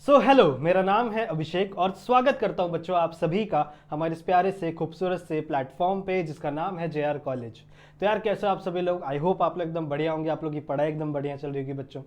Hello, मेरा नाम है अभिषेक और स्वागत करता हूं बच्चों आप सभी का हमारे इस प्यारे से खूबसूरत से प्लेटफॉर्म पे जिसका नाम है JR कॉलेज। तो यार कैसे हो आप सभी लोग। आई होप आप लोग एकदम बढ़िया होंगे, आप लोग की पढ़ाई एकदम बढ़िया चल रही होगी बच्चों।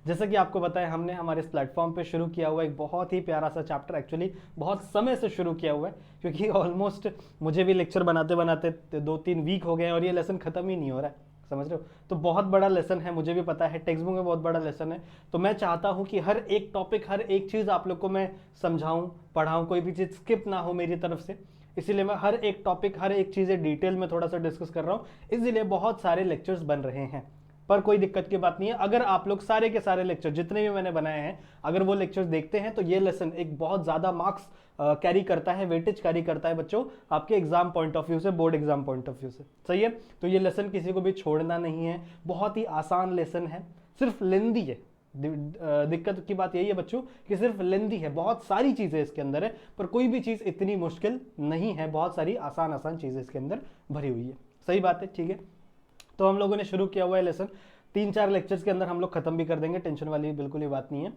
जैसा कि आपको बताया, हमने हमारे इस प्लेटफॉर्म पे शुरू किया हुआ एक बहुत ही प्यारा सा चैप्टर, एक्चुअली बहुत समय से शुरू किया हुआ है, क्योंकि ऑलमोस्ट मुझे भी लेक्चर बनाते बनाते 2-3 वीक हो गए हैं और ये लेसन खत्म ही नहीं हो रहा है, समझ रहे हो। तो बहुत बड़ा लेसन है, मुझे भी पता है, टेक्स्ट बुक में बहुत बड़ा लेसन है। तो मैं चाहता हूं कि हर एक टॉपिक, हर एक चीज़ आप लोग को मैं समझाऊं, पढ़ाऊं, कोई भी चीज़ स्किप ना हो मेरी तरफ से। इसीलिए मैं हर एक टॉपिक, हर एक चीज़ें डिटेल में थोड़ा सा डिस्कस कर रहा हूं, इसीलिए बहुत सारे लेक्चर्स बन रहे हैं। पर कोई दिक्कत की बात नहीं है, अगर आप लोग सारे के सारे लेक्चर जितने भी मैंने बनाए हैं, अगर वो लेक्चर्स देखते हैं तो ये लेसन एक बहुत ज़्यादा मार्क्स कैरी करता है, वेटेज कैरी करता है बच्चों, आपके एग्जाम पॉइंट ऑफ व्यू से, board exam point of view से। सही है। तो ये लेसन किसी को भी छोड़ना नहीं है, बहुत ही आसान लेसन है, सिर्फ लेंदी है। दिक्कत की बात यही है बच्चों कि सिर्फ लेंदी है, बहुत सारी चीज़ें इसके अंदर है, पर कोई भी चीज़ इतनी मुश्किल नहीं है, बहुत सारी आसान आसान चीज़ें इसके अंदर भरी हुई है। सही बात है, ठीक है। तो हम लोगों ने शुरू किया हुआ है लेसन, 3-4 लेक्चर्स के अंदर हम लोग खत्म भी कर देंगे, टेंशन वाली बिल्कुल ही बात नहीं है।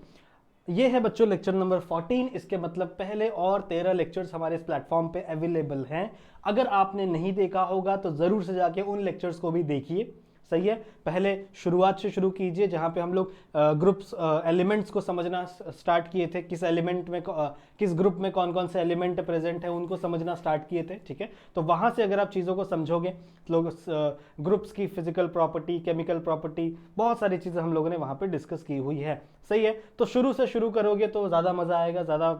ये है बच्चों लेक्चर नंबर 14। इसके मतलब पहले और 13 लेक्चर्स हमारे इस प्लेटफॉर्म पे अवेलेबल हैं। अगर आपने नहीं देखा होगा तो जरूर से जाके उन लेक्चर्स को भी देखिए। सही है। पहले शुरुआत से शुरू कीजिए, जहां पे हम लोग ग्रुप्स एलिमेंट्स को समझना स्टार्ट किए थे, किस एलिमेंट में किस ग्रुप में कौन कौन से एलिमेंट प्रेजेंट है उनको समझना स्टार्ट किए थे। ठीक है। तो वहां से अगर आप चीज़ों को समझोगे, लोग ग्रुप्स की फिजिकल प्रॉपर्टी, केमिकल प्रॉपर्टी, बहुत सारी चीज़ें हम लोगों ने वहां पे डिस्कस की हुई है। सही है। तो शुरू से शुरू करोगे तो ज़्यादा मज़ा आएगा, ज़्यादा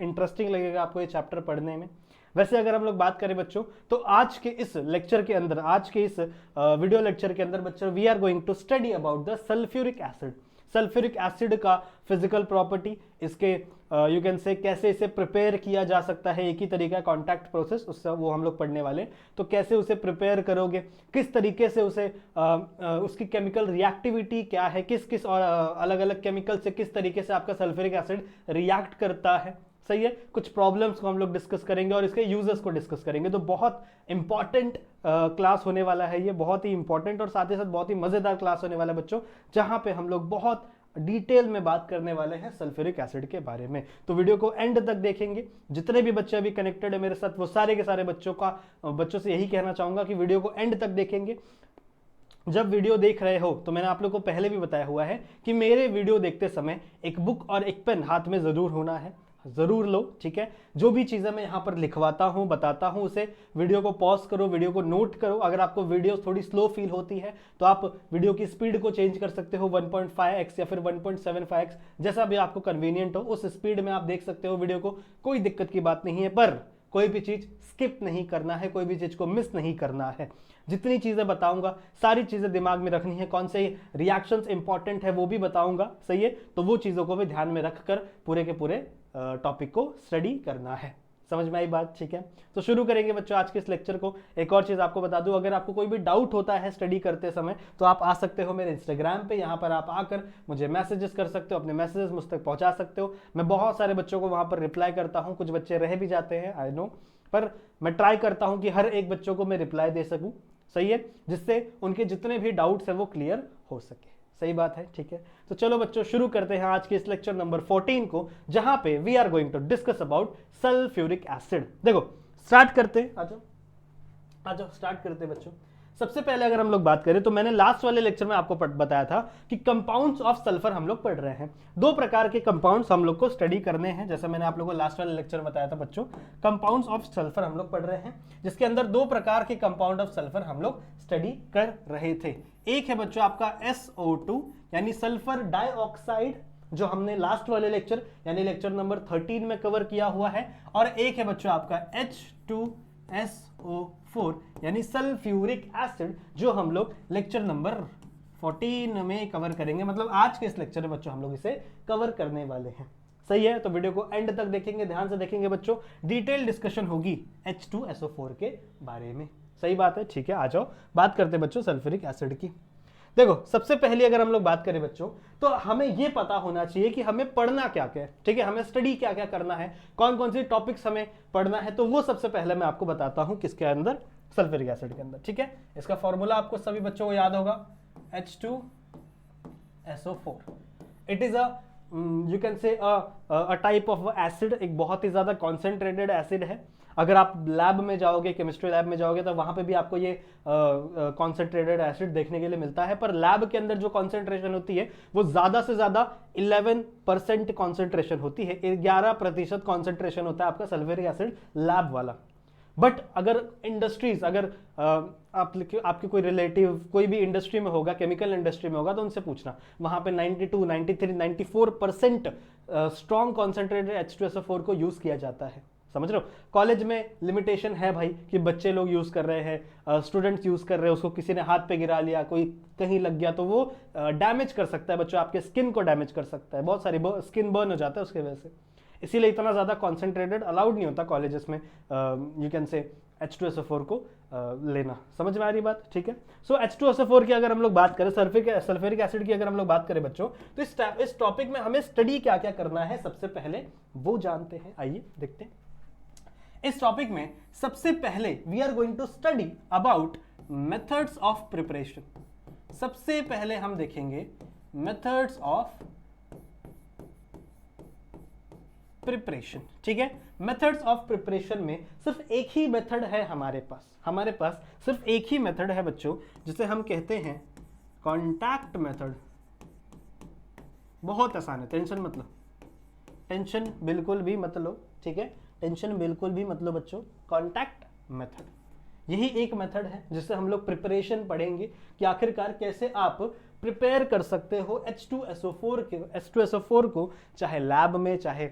इंटरेस्टिंग लगेगा आपको ये चैप्टर पढ़ने में। वैसे अगर हम लोग बात करें बच्चों, तो आज के इस लेक्चर के अंदर, आज के इस वीडियो लेक्चर के अंदर बच्चों, we are going to study about the sulphuric acid. Sulphuric acid का फिजिकल प्रॉपर्टी, इसके यू कैन से कैसे इसे प्रिपेयर किया जा सकता है, एक ही तरीका कॉन्टैक्ट प्रोसेस, उससे वो हम लोग पढ़ने वाले। तो कैसे उसे प्रिपेयर करोगे, किस तरीके से उसे उसकी केमिकल रिएक्टिविटी क्या है, किस किस और अलग अलग केमिकल से किस तरीके से आपका सल्फ्यूरिक एसिड रिएक्ट करता है। सही है। कुछ प्रॉब्लम्स को हम लोग डिस्कस करेंगे और इसके यूजर्स को डिस्कस करेंगे। तो बहुत इंपॉर्टेंट क्लास होने वाला है ये, बहुत ही इंपॉर्टेंट और साथ ही साथ बहुत ही मजेदार क्लास होने वाला है बच्चों, जहां पे हम लोग बहुत डिटेल में बात करने वाले हैं सल्फ्यूरिक एसिड के बारे में। तो वीडियो को एंड तक देखेंगे। जितने भी बच्चे अभी कनेक्टेड है मेरे साथ, वो सारे के सारे बच्चों से यही कहना चाहूंगा कि वीडियो को एंड तक देखेंगे। जब वीडियो देख रहे हो तो मैंने आप लोग को पहले भी बताया हुआ है कि मेरे वीडियो देखते समय एक बुक और एक पेन हाथ में जरूर होना है, जरूर लो। ठीक है। जो भी चीजें मैं यहां पर लिखवाता हूं, बताता हूं, उसे वीडियो को पॉज करो, वीडियो को नोट करो। अगर आपको वीडियो थोड़ी स्लो फील होती है तो आप वीडियो की स्पीड को चेंज कर सकते हो, 1.5x या फिर 1.75x, जैसा भी आपको कन्वीनियंट हो उस स्पीड में आप देख सकते हो वीडियो को, कोई दिक्कत की बात नहीं है। पर कोई भी चीज स्किप नहीं करना है, कोई भी चीज को मिस नहीं करना है। जितनी चीजें बताऊंगा सारी चीजें दिमाग में रखनी है, कौन से रिएक्शंस इंपॉर्टेंट है वो भी बताऊंगा। सही है। तो वो चीजों को भी ध्यान में रखकर पूरे के पूरे टॉपिक को स्टडी करना है। समझ में आई बात। ठीक है। तो शुरू करेंगे बच्चों आज के इस लेक्चर को। एक और चीज आपको बता दूं, अगर आपको कोई भी डाउट होता है स्टडी करते समय तो आप आ सकते हो मेरे इंस्टाग्राम पे, यहां पर आप आकर मुझे मैसेजेस कर सकते हो, अपने मैसेजेस मुझ तक पहुंचा सकते हो। मैं बहुत सारे बच्चों को वहां पर रिप्लाई करता हूं, कुछ बच्चे रह भी जाते हैं, आई नो, पर मैं ट्राई करता हूं कि हर एक बच्चों को मैं रिप्लाई दे सकूं। सही है। जिससे उनके जितने भी डाउट्स है वो क्लियर हो सके। सही बात है। ठीक है। तो चलो बच्चों शुरू करते हैं आज के इस लेक्चर नंबर 14 को, जहां पे we are going to discuss about sulphuric acid. देखो स्टार्ट करते, आ जाओ स्टार्ट करते बच्चों। सबसे पहले अगर हम लोग बात करें तो मैंने लास्ट वाले लेक्चर में आपको बताया था कि कंपाउंड्स ऑफ सल्फर हम लोग पढ़ रहे हैं। 2 प्रकार के कंपाउंड्स हम लोग को स्टडी करने हैं, जैसा मैंने आप लोगों को लास्ट वाले लेक्चर में बताया था बच्चों। कंपाउंड्स ऑफ सल्फर हम लोग पढ़ रहे हैं, जिसके अंदर 2 प्रकार के कंपाउंड ऑफ सल्फर हम लोग स्टडी कर रहे थे। एक है बच्चों आपका SO2 यानी सल्फर डाइऑक्साइड, जो हमने लास्ट वाले लेक्चर यानी लेक्चर नंबर 13 में कवर किया हुआ है, और एक है बच्चों आपका H2SO4 यानी सल्फ्यूरिक एसिड, जो हम लोग लेक्चर नंबर 14 में कवर करेंगे। मतलब आज के इस लेक्चर में बच्चों हम लोग इसे कवर करने वाले हैं। सही है। तो वीडियो को एंड तक देखेंगे, ध्यान से देखेंगे बच्चों, डिटेल डिस्कशन होगी H2SO4 के बारे में। सही बात है। ठीक है। आ जाओ बात करते बच्चों सल्फ्यूरिक एसिड की। देखो सबसे पहले अगर हम लोग बात करें बच्चों, तो हमें यह पता होना चाहिए कि हमें पढ़ना क्या क्या है। ठीक है। हमें स्टडी क्या क्या करना है, कौन कौन सी टॉपिक्स हमें पढ़ना है, तो वो सबसे पहले मैं आपको बताता हूं किसके अंदर, सल्फ्यूरिक एसिड के अंदर। ठीक है। इसका फॉर्मूला आपको सभी बच्चों को याद होगा, H2SO4। It is a you can से अ टाइप ऑफ एसिड, एक बहुत ही ज़्यादा कॉन्सेंट्रेटेड एसिड है। अगर आप लैब में जाओगे, केमिस्ट्री लैब में जाओगे, तो वहाँ पे भी आपको ये कॉन्सेंट्रेटेड एसिड देखने के लिए मिलता है, पर लैब के अंदर जो कॉन्सेंट्रेशन होती है वो ज़्यादा से ज़्यादा 11% कॉन्सेंट्रेशन होती है, 11% कॉन्सेंट्रेशन होता है आपका सल्फ्यूरिक एसिड लैब वाला। बट अगर इंडस्ट्रीज, अगर आपके कोई रिलेटिव कोई भी इंडस्ट्री में होगा, केमिकल इंडस्ट्री में होगा, तो उनसे पूछना, वहां पे 92, 93, 94% स्ट्रॉन्ग कॉन्सेंट्रेटेड H2SO4 को यूज किया जाता है। समझ रहे हो? कॉलेज में लिमिटेशन है भाई कि बच्चे लोग यूज कर रहे हैं, स्टूडेंट्स यूज कर रहे हैं, उसको किसी ने हाथ पे गिरा लिया, कोई कहीं लग गया, तो वो डैमेज कर सकता है बच्चों, आपके स्किन को डैमेज कर सकता है, बहुत सारी स्किन बर्न हो जाता है उसके वजह से। इसीलिए इतना ज़्यादा कॉन्सेंट्रेटेड अलाउड नहीं होता कॉलेजेस में, यू कैन से H2SO4 को लेना। समझ में आ रही बात? ठीक है। सो H2SO4 की अगर हम लोग बात करें, सल्फ्यूरिक एसिड की अगर हम लोग बात करें बच्चों, तो इस टॉपिक में हमें स्टडी क्या क्या करना है सबसे पहले वो जानते हैं। आइए देखते हैं। इस टॉपिक में सबसे पहले we are going to study about methods of preparation. सबसे पहले हम देखेंगे मेथड्स ऑफ प्रिपरेशन। ठीक है, मेथड्स ऑफ प्रिपरेशन में सिर्फ एक ही मेथड है हमारे पास सिर्फ एक ही मेथड है बच्चों, जिसे हम कहते हैं कॉन्टैक्ट मेथड। बहुत आसान है, टेंशन मत लो, टेंशन बिल्कुल भी मत लो। ठीक है, टेंशन बिल्कुल भी मत लो बच्चों। कॉन्टैक्ट मेथड यही एक मेथड है जिससे हम लोग प्रिपरेशन पढ़ेंगे कि आखिरकार कैसे आप प्रिपेयर कर सकते हो H2SO4 को, चाहे लैब में, चाहे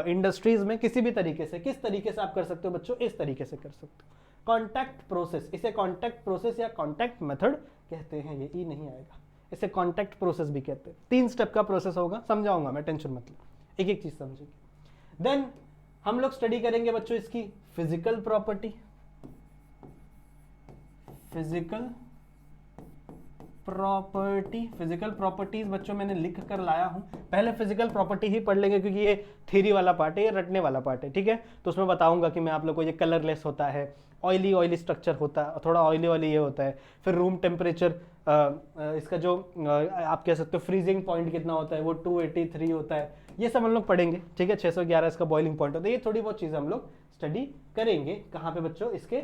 इंडस्ट्रीज में, किसी भी तरीके से। किस तरीके से आप कर सकते हो बच्चों? इस तरीके से कर सकते हो। कॉन्टैक्ट प्रोसेस, इसे कॉन्टैक्ट प्रोसेस या कॉन्टैक्ट मेथड कहते हैं। ये ई नहीं आएगा, इसे कॉन्टैक्ट प्रोसेस भी कहते हैं। 3 स्टेप का प्रोसेस होगा, समझाऊंगा मैं, टेंशन मत लो, एक एक चीज समझेंगे। देन हम लोग स्टडी करेंगे बच्चों इसकी फिजिकल प्रॉपर्टी, फिजिकल प्रॉपर्टीज बच्चों मैंने लिख कर लाया हूं। पहले फिजिकल प्रॉपर्टी ही पढ़ लेंगे क्योंकि ये थ्योरी वाला पार्ट है, ये रटने वाला पार्ट है। ठीक है, तो उसमें बताऊंगा कि मैं आप लोग को ये कलरलेस होता है, ऑयली स्ट्रक्चर होता है, थोड़ा ऑयली ये होता है, फिर रूम टेम्परेचर, इसका जो आप कह सकते हो फ्रीजिंग पॉइंट कितना होता है, वो 283 होता है। ये सब हम लोग पढ़ेंगे। ठीक है, 611 इसका बॉइलिंग पॉइंट होता है। ये थोड़ी बहुत चीजें हम लोग स्टडी करेंगे। कहाँ पे बच्चों? इसके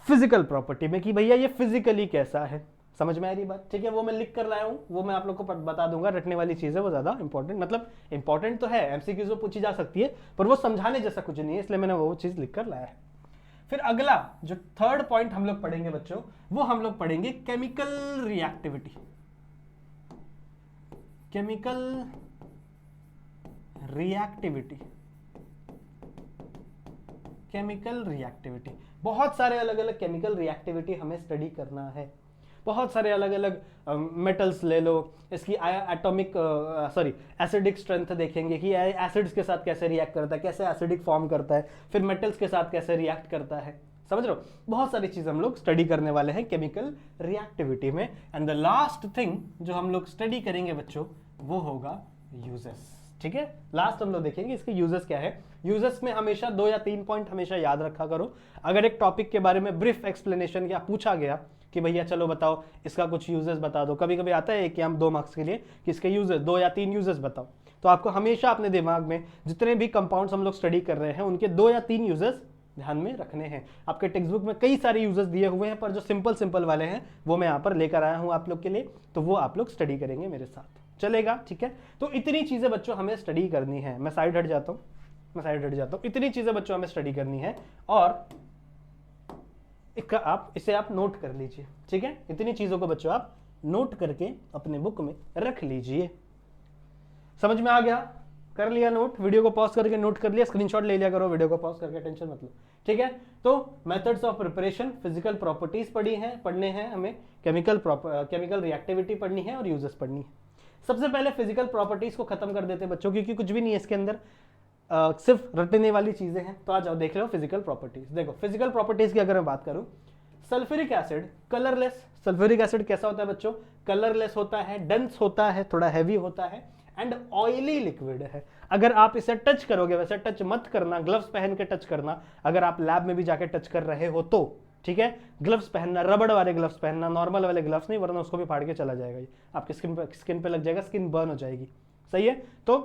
फिजिकल प्रॉपर्टी में, कि भैया ये फिजिकली कैसा है। समझ में आ रही बात? ठीक है, वो मैं लिख कर लाया हूं, वो मैं आप लोग को बता दूंगा। रटने वाली चीज है वो, ज्यादा इंपॉर्टेंट, मतलब इंपॉर्टेंट तो है, एमसीक्यूज में पूछी जा सकती है, पर वो समझाने जैसा कुछ नहीं है, इसलिए मैंने वो चीज लिख कर लाया है। फिर अगला जो थर्ड पॉइंट हम लोग पढ़ेंगे बच्चों, वो हम लोग पढ़ेंगे केमिकल रिएक्टिविटी। केमिकल रिएक्टिविटी, बहुत सारे अलग अलग केमिकल रिएक्टिविटी हमें स्टडी करना है। बहुत सारे अलग अलग मेटल्स ले लो, इसकी एसिडिक स्ट्रेंथ देखेंगे कि एसिड्स के साथ कैसे रिएक्ट करता है, कैसे एसिडिक फॉर्म करता है, फिर मेटल्स के साथ कैसे रिएक्ट करता है। समझ रहे हो? बहुत सारी चीजें हम लोग स्टडी करने वाले हैं केमिकल रिएक्टिविटी में। एंड द लास्ट थिंग जो हम लोग स्टडी करेंगे बच्चों, वो होगा यूजेस। ठीक है, लास्ट हम लोग देखेंगे इसके यूजेस क्या है। यूजेस में हमेशा 2 या 3 पॉइंट हमेशा याद रखा करो। अगर एक टॉपिक के बारे में ब्रीफ एक्सप्लेनेशन या पूछा गया कि भैया चलो बताओ इसका कुछ यूजेस बता दो, कभी कभी आता है 1 या 2 मार्क्स के लिए कि इसके यूजेस 2 या 3 यूजेस बताओ, तो आपको हमेशा अपने दिमाग में जितने भी कंपाउंड्स हम लोग स्टडी कर रहे हैं उनके 2 या 3 यूजेस ध्यान में रखने हैं। आपके टेक्स्ट बुक में कई सारे यूजेस दिए हुए हैं, पर जो सिंपल वाले हैं वो मैं यहाँ पर लेकर आया हूँ आप लोग के लिए, तो वो आप लोग स्टडी करेंगे मेरे साथ, चलेगा? ठीक है, तो इतनी चीजें बच्चों हमें स्टडी करनी है। मैं साइड हट जाता हूँ, इतनी चीजें बच्चों हमें स्टडी करनी है, और इसे आप नोट कर लीजिए। ठीक है, इतनी चीजों को बच्चों आप नोट करके अपने बुक में रख लीजिए। समझ में आ गया? कर लिया नोट? वीडियो को पॉज करके नोट कर लिया, स्क्रीनशॉट ले लिया करो वीडियो को पॉज करके, टेंशन मत लो। ठीक है, तो methods of preparation, physical properties पढ़ने हैं हमें, केमिकल रिएक्टिविटी पढ़नी है, और यूजेस पढ़नी है। सबसे पहले फिजिकल प्रॉपर्टीज को खत्म कर देते हैं बच्चों, क्योंकि कुछ भी नहीं है इसके अंदर, सिर्फ रटने वाली चीजें हैं। तो आ जाओ देख लो फिजिकल प्रॉपर्टीज। देखो फिजिकल प्रॉपर्टीज की अगर मैं बात करूं, sulphuric acid colourless. Sulphuric acid कैसा होता है बच्चों? कलरलेस होता है, डेंस होता है, थोड़ा हैवी होता है, एंड ऑयली लिक्विड है। अगर आप इसे टच करोगे, वैसे टच मत करना, ग्लव्स पहन के टच करना, अगर आप लैब में भी जाके टच कर रहे हो तो। ठीक है, ग्लव्स पहनना, रबड़ वाले ग्लव्स पहनना, नॉर्मल वाले ग्लव्स नहीं, वरना उसको भी फाड़ के चला जाएगा, आपकी स्किन पे लग जाएगा, स्किन बर्न हो जाएगी। सही है। तो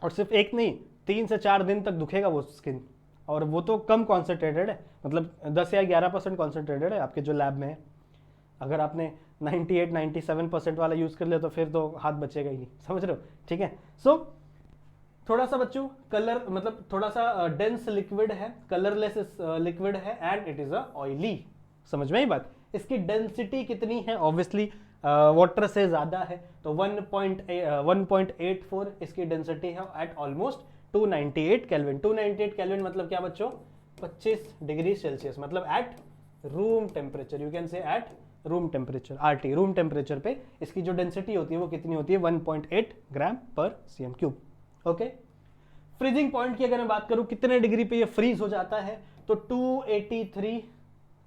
और सिर्फ एक नहीं, 3 से 4 दिन तक दुखेगा वो स्किन, और वो तो कम कॉन्सेंट्रेटेड है, मतलब 10 या 11% कॉन्सेंट्रेटेड है आपके जो लैब में है। अगर आपने 98-97% वाला यूज़ कर लिया तो फिर तो हाथ बचेगा ही नहीं, समझ रहे हो, ठीक है। सो थोड़ा सा बच्चों कलर, मतलब थोड़ा सा डेंस लिक्विड है, कलरलेस लिक्विड है, and it is a oily. समझ में ही बात। इसकी डेंसिटी कितनी है, ऑब्वियसली वाटर से ज्यादा है, तो 1.84 इसकी डेंसिटी है एट ऑलमोस्ट 298 केल्विन। 298 केल्विन मतलब क्या बच्चों, 25 डिग्री सेल्सियस, मतलब at room temperature, you can से at room temperature, RT, room temperature पे इसकी जो डेंसिटी होती है वो कितनी होती है, 1.8 ग्राम पर CM cube. Okay. Freezing point की अगर मैं बात करूं कितने डिग्री पे ये फ्रीज हो जाता है, तो 283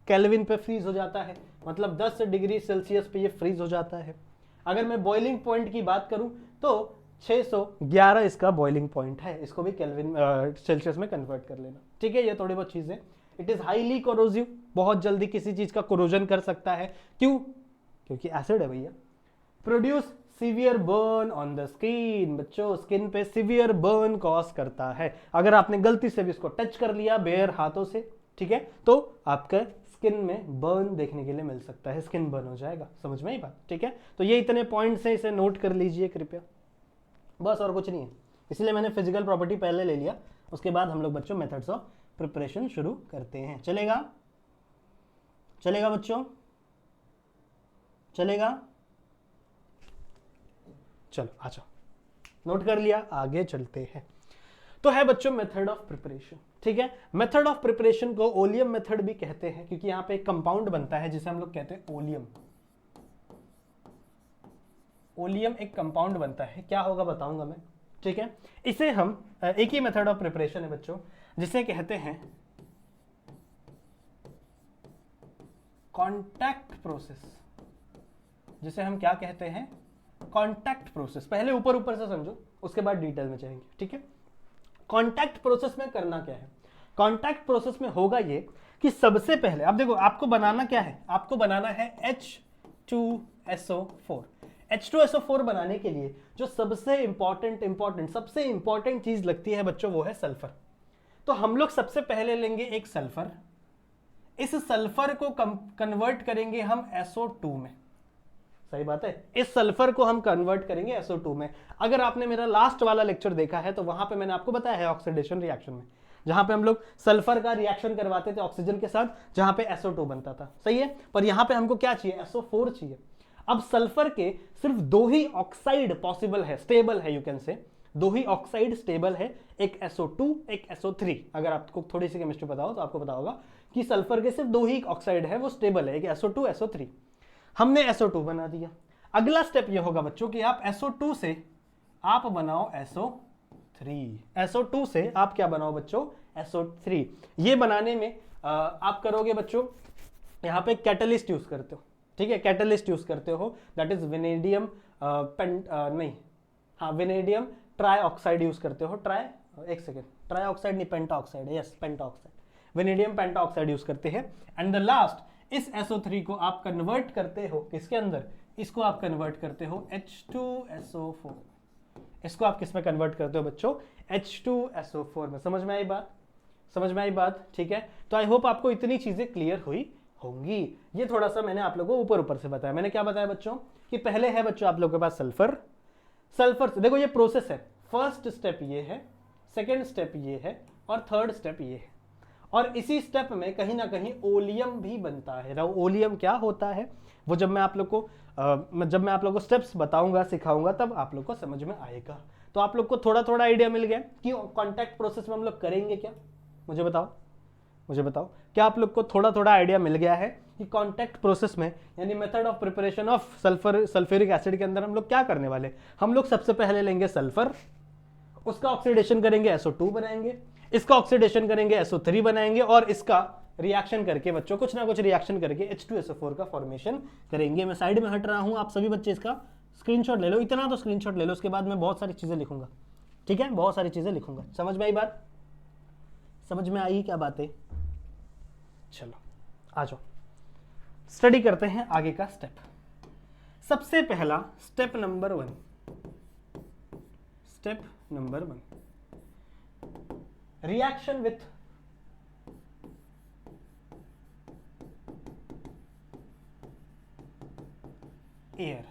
केल्विन पे फ्रीज हो जाता है, मतलब 10 डिग्री सेल्सियस पे ये फ्रीज हो जाता है। अगर मैं बॉइलिंग पॉइंट की बात करूं तो 611 इसका बॉइलिंग पॉइंट है, इसको भी केल्विन सेल्सियस में कन्वर्ट कर लेना, ठीक है। ये थोड़ी बहुत चीजें। इट इज हाईली कोरोसिव, बहुत जल्दी किसी चीज का कोरोजन कर सकता है, क्यों, क्योंकि एसिड है भैया। Produce severe burn on the skin, बच्चों स्किन पे सीवियर बर्न कॉज करता है। अगर आपने गलती से भी इसको टच कर लिया बेयर हाथों से, ठीक है, तो आपका स्किन में बर्न देखने के लिए मिल सकता है, स्किन बर्न हो जाएगा। समझ में ही बात, ठीक है। तो ये इतने पॉइंट्स हैं, इसे नोट कर लीजिए कृपया, बस और कुछ नहीं है। इसलिए मैंने फिजिकल प्रॉपर्टी पहले ले लिया, उसके बाद हम लोग बच्चों मेथड्स ऑफ प्रिपरेशन शुरू करते हैं। चलेगा, चलेगा बच्चों, चलेगा, चलो आ जाओ, नोट कर लिया, आगे चलते हैं। तो है बच्चों मेथड ऑफ प्रिपरेशन, ठीक है। मेथड ऑफ प्रिपरेशन को ओलियम मेथड भी कहते हैं, क्योंकि यहां पे एक कंपाउंड बनता है जिसे हम लोग कहते हैं ओलियम। ओलियम एक कंपाउंड बनता है, क्या होगा बताऊंगा मैं, ठीक है। इसे हम एक ही मेथड ऑफ प्रिपरेशन है बच्चों, जिसे कहते हैं कॉन्टैक्ट प्रोसेस, जिसे हम क्या कहते हैं, कॉन्टैक्ट प्रोसेस। पहले ऊपर ऊपर से समझो, उसके बाद डिटेल में जाएंगे, ठीक है। कॉन्टैक्ट प्रोसेस में करना क्या है, कॉन्टैक्ट प्रोसेस में होगा ये कि सबसे पहले आप देखो, आपको बनाना क्या है, आपको बनाना है H2SO4। H2SO4 बनाने के लिए जो सबसे इंपॉर्टेंट चीज लगती है बच्चों, वो है सल्फर। तो हम लोग सबसे पहले लेंगे एक सल्फर, इस सल्फर को कन्वर्ट करेंगे हम SO2 में, सही बात है। इस सल्फर को हम कन्वर्ट करेंगे SO2 में। अगर आपने मेरा लास्ट वाला लेक्चर देखा है तो वहां पे मैंने आपको बताया है ऑक्सीडेशन रिएक्शन में, जहां पे हम लोग सल्फर का रिएक्शन करवाते थे ऑक्सीजन के साथ, जहां पे SO2 बनता था, सही है। पर यहां पे हमको क्या चाहिए, SO4 चाहिए। अब सल्फर के सिर्फ 2 ही ऑक्साइड पॉसिबल है, स्टेबल है, यू कैन से 2 ही ऑक्साइड स्टेबल है, एक SO2 एक SO3। अगर आपको थोड़ी सी केमिस्ट्री पता हो तो आपको पता होगा कि सल्फर के सिर्फ 2 ही ऑक्साइड है, वो स्टेबल है, एक SO2 SO3। हमने SO2 बना दिया। अगला स्टेप ये होगा बच्चों कि आप SO2 से आप बनाओ SO3। SO2 से आप क्या बनाओ बच्चों, SO3। ये बनाने में आप करोगे बच्चों, यहां पे कैटलिस्ट यूज करते हो, ठीक है, कैटलिस्ट यूज करते हो, that is vanadium vanadium try oxide use करते हो, ट्राई ऑक्साइड नहीं, पेंटा ऑक्साइड है, यस पेंटा ऑक्साइड, वेनेडियम पेंटा ऑक्साइड यूज करते हैं। एंड द लास्ट, इस SO3 को आप कन्वर्ट करते हो किसके अंदर, इसको आप कन्वर्ट करते हो H2SO4। इसको आप किस में कन्वर्ट करते हो बच्चों, H2SO4 में। समझ में आई बात, समझ में आई बात, ठीक है। तो आई होप आपको इतनी चीजें क्लियर हुई होंगी। ये थोड़ा सा मैंने आप लोगों को ऊपर ऊपर से बताया। मैंने क्या बताया बच्चों कि पहले है बच्चों आप लोगों के पास सल्फर, सल्फर से देखो ये प्रोसेस है, फर्स्ट स्टेप ये है, सेकेंड स्टेप ये है, और थर्ड स्टेप ये है। और इसी स्टेप में कहीं ना कहीं ओलियम भी बनता है। ओलियम क्या होता है वो जब मैं आप लोग को स्टेप्स बताऊंगा, सिखाऊंगा, तब आप लोग को समझ में आएगा। तो आप लोग को थोड़ा थोड़ा आइडिया मिल गया कि कॉन्टैक्ट प्रोसेस में हम लोग करेंगे क्या, मुझे बताओ क्या आप लोग को थोड़ा थोड़ा आइडिया मिल गया है कि कॉन्टैक्ट प्रोसेस में, यानी method of preparation of sulphuric acid के अंदर हम लोग क्या करने वाले। हम लोग सबसे पहले लेंगे सल्फर, उसका ऑक्सीडेशन करेंगे SO2 बनाएंगे, इसका ऑक्सीडेशन करेंगे SO3 बनाएंगे, और इसका रिएक्शन करके बच्चों कुछ ना कुछ रिएक्शन करके H2SO4 का फॉर्मेशन करेंगे। मैं साइड में हट रहा हूं, आप सभी बच्चे इसका स्क्रीनशॉट ले लो, इतना तो स्क्रीनशॉट ले लो, उसके बाद मैं बहुत सारी चीजें लिखूंगा, ठीक है, बहुत सारी चीजें लिखूंगा। समझ में आई बात, समझ में आई क्या बातें। चलो आ जाओ, स्टडी करते हैं आगे का स्टेप। सबसे पहला step number 1, step number 1, reaction with air,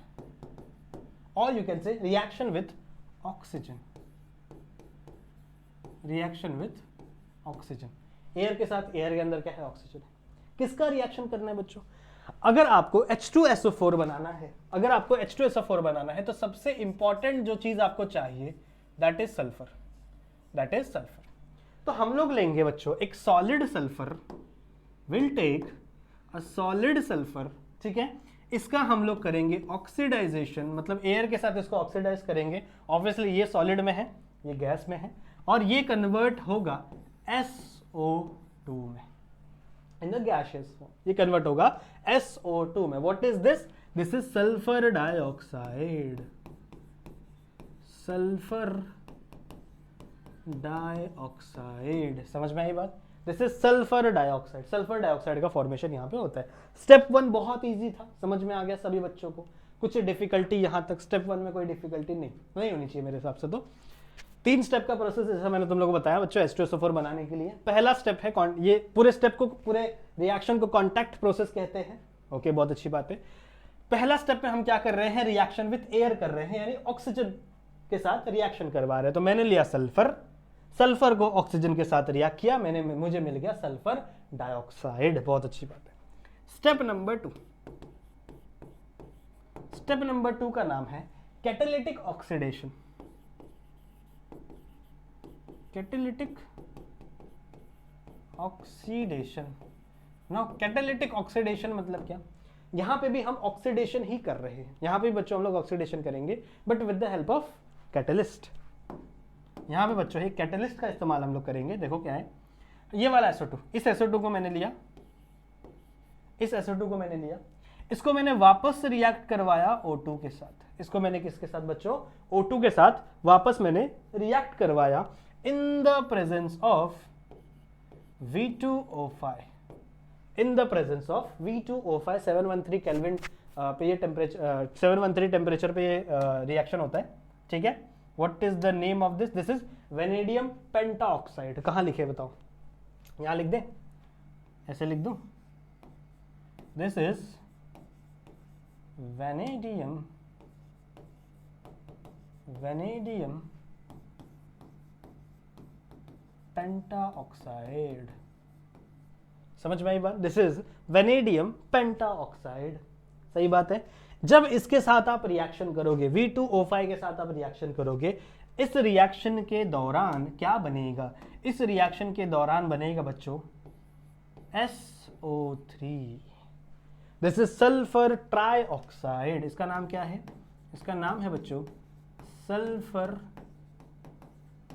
or you can say reaction with oxygen. Reaction with oxygen, air के साथ, एयर के अंदर क्या है, ऑक्सीजन है। किसका रिएक्शन करना है बच्चों? अगर आपको H2SO4 बनाना है, अगर आपको H2SO4 बनाना है तो सबसे इंपॉर्टेंट जो चीज आपको चाहिए that is sulphur, that is sulphur. तो हम लोग लेंगे बच्चों एक solid sulphur, will take a solid sulphur, ठीक है। इसका हम लोग करेंगे ऑक्सीडाइजेशन, मतलब एयर के साथ इसको ऑक्सीडाइज करेंगे। ऑब्वियसली ये सॉलिड में है, ये गैस में है, और ये कन्वर्ट होगा SO2 में, इन द गैसियस फॉर्म ये कन्वर्ट होगा SO2 में। What is this? This is sulphur dioxide, sulphur dioxide. समझ में आई बात? This is sulphur dioxide. Sulphur dioxide का फॉर्मेशन यहाँ पे होता है। स्टेप 1 बहुत इजी था, समझ में आ गया सभी बच्चों को? कुछ डिफिकल्टी यहाँ तक स्टेप 1 में कोई डिफिकल्टी नहीं होनी चाहिए मेरे हिसाब से। तो 3 स्टेप का प्रोसेस जैसा मैंने तुम लोगों को बताया बच्चों H2SO4 बनाने के लिए। पहला स्टेप है, ये पूरे स्टेप को, पूरे रिएक्शन को कॉन्टैक्ट प्रोसेस कहते हैं। ओके, बहुत अच्छी बात है। पहला स्टेप में हम क्या कर रहे हैं? रिएक्शन विथ एयर कर रहे हैं, यानी ऑक्सीजन के साथ रिएक्शन करवा रहे हैं। तो मैंने लिया सल्फर, सल्फर को ऑक्सीजन के साथ रिएक्ट किया, मुझे मिल गया सल्फर डाइऑक्साइड। बहुत अच्छी बात है। स्टेप नंबर 2, स्टेप नंबर 2 का नाम है catalytic oxidation. Catalytic oxidation. Now catalytic oxidation मतलब क्या? यहां पे भी हम ऑक्सीडेशन ही कर रहे हैं, यहां पे बच्चों हम लोग ऑक्सीडेशन करेंगे, but with the help of catalyst. यहां पे बच्चों एक कैटलिस्ट का इस्तेमाल हम लोग करेंगे। देखो क्या है, ये वाला SO2, इस SO2 को मैंने लिया, इस SO2 को मैंने लिया, इसको मैंने वापस रिएक्ट करवाया O2 के साथ। इसको मैंने किसके साथ बच्चों? O2 के साथ वापस मैंने रिएक्ट करवाया in the presence of V2O5, in the presence of V2O5। 713 kelvin पे ये टेम्परेचर, 713 टेम्परेचर पे ये रिएक्शन होता है, ठीक है। What is the name of this? This is vanadium pentoxide. कहाँ लिखे बताओ? यहां लिख दे, ऐसे लिख दूं? This is vanadium pentoxide. समझ में आई बात? This is vanadium pentoxide. सही बात है। जब इसके साथ आप रिएक्शन करोगे, V2O5 के साथ आप रिएक्शन करोगे, इस रिएक्शन के दौरान क्या बनेगा? इस रिएक्शन के दौरान बनेगा बच्चों SO3। This is sulphur trioxide. इसका नाम क्या है? इसका नाम है बच्चों सल्फर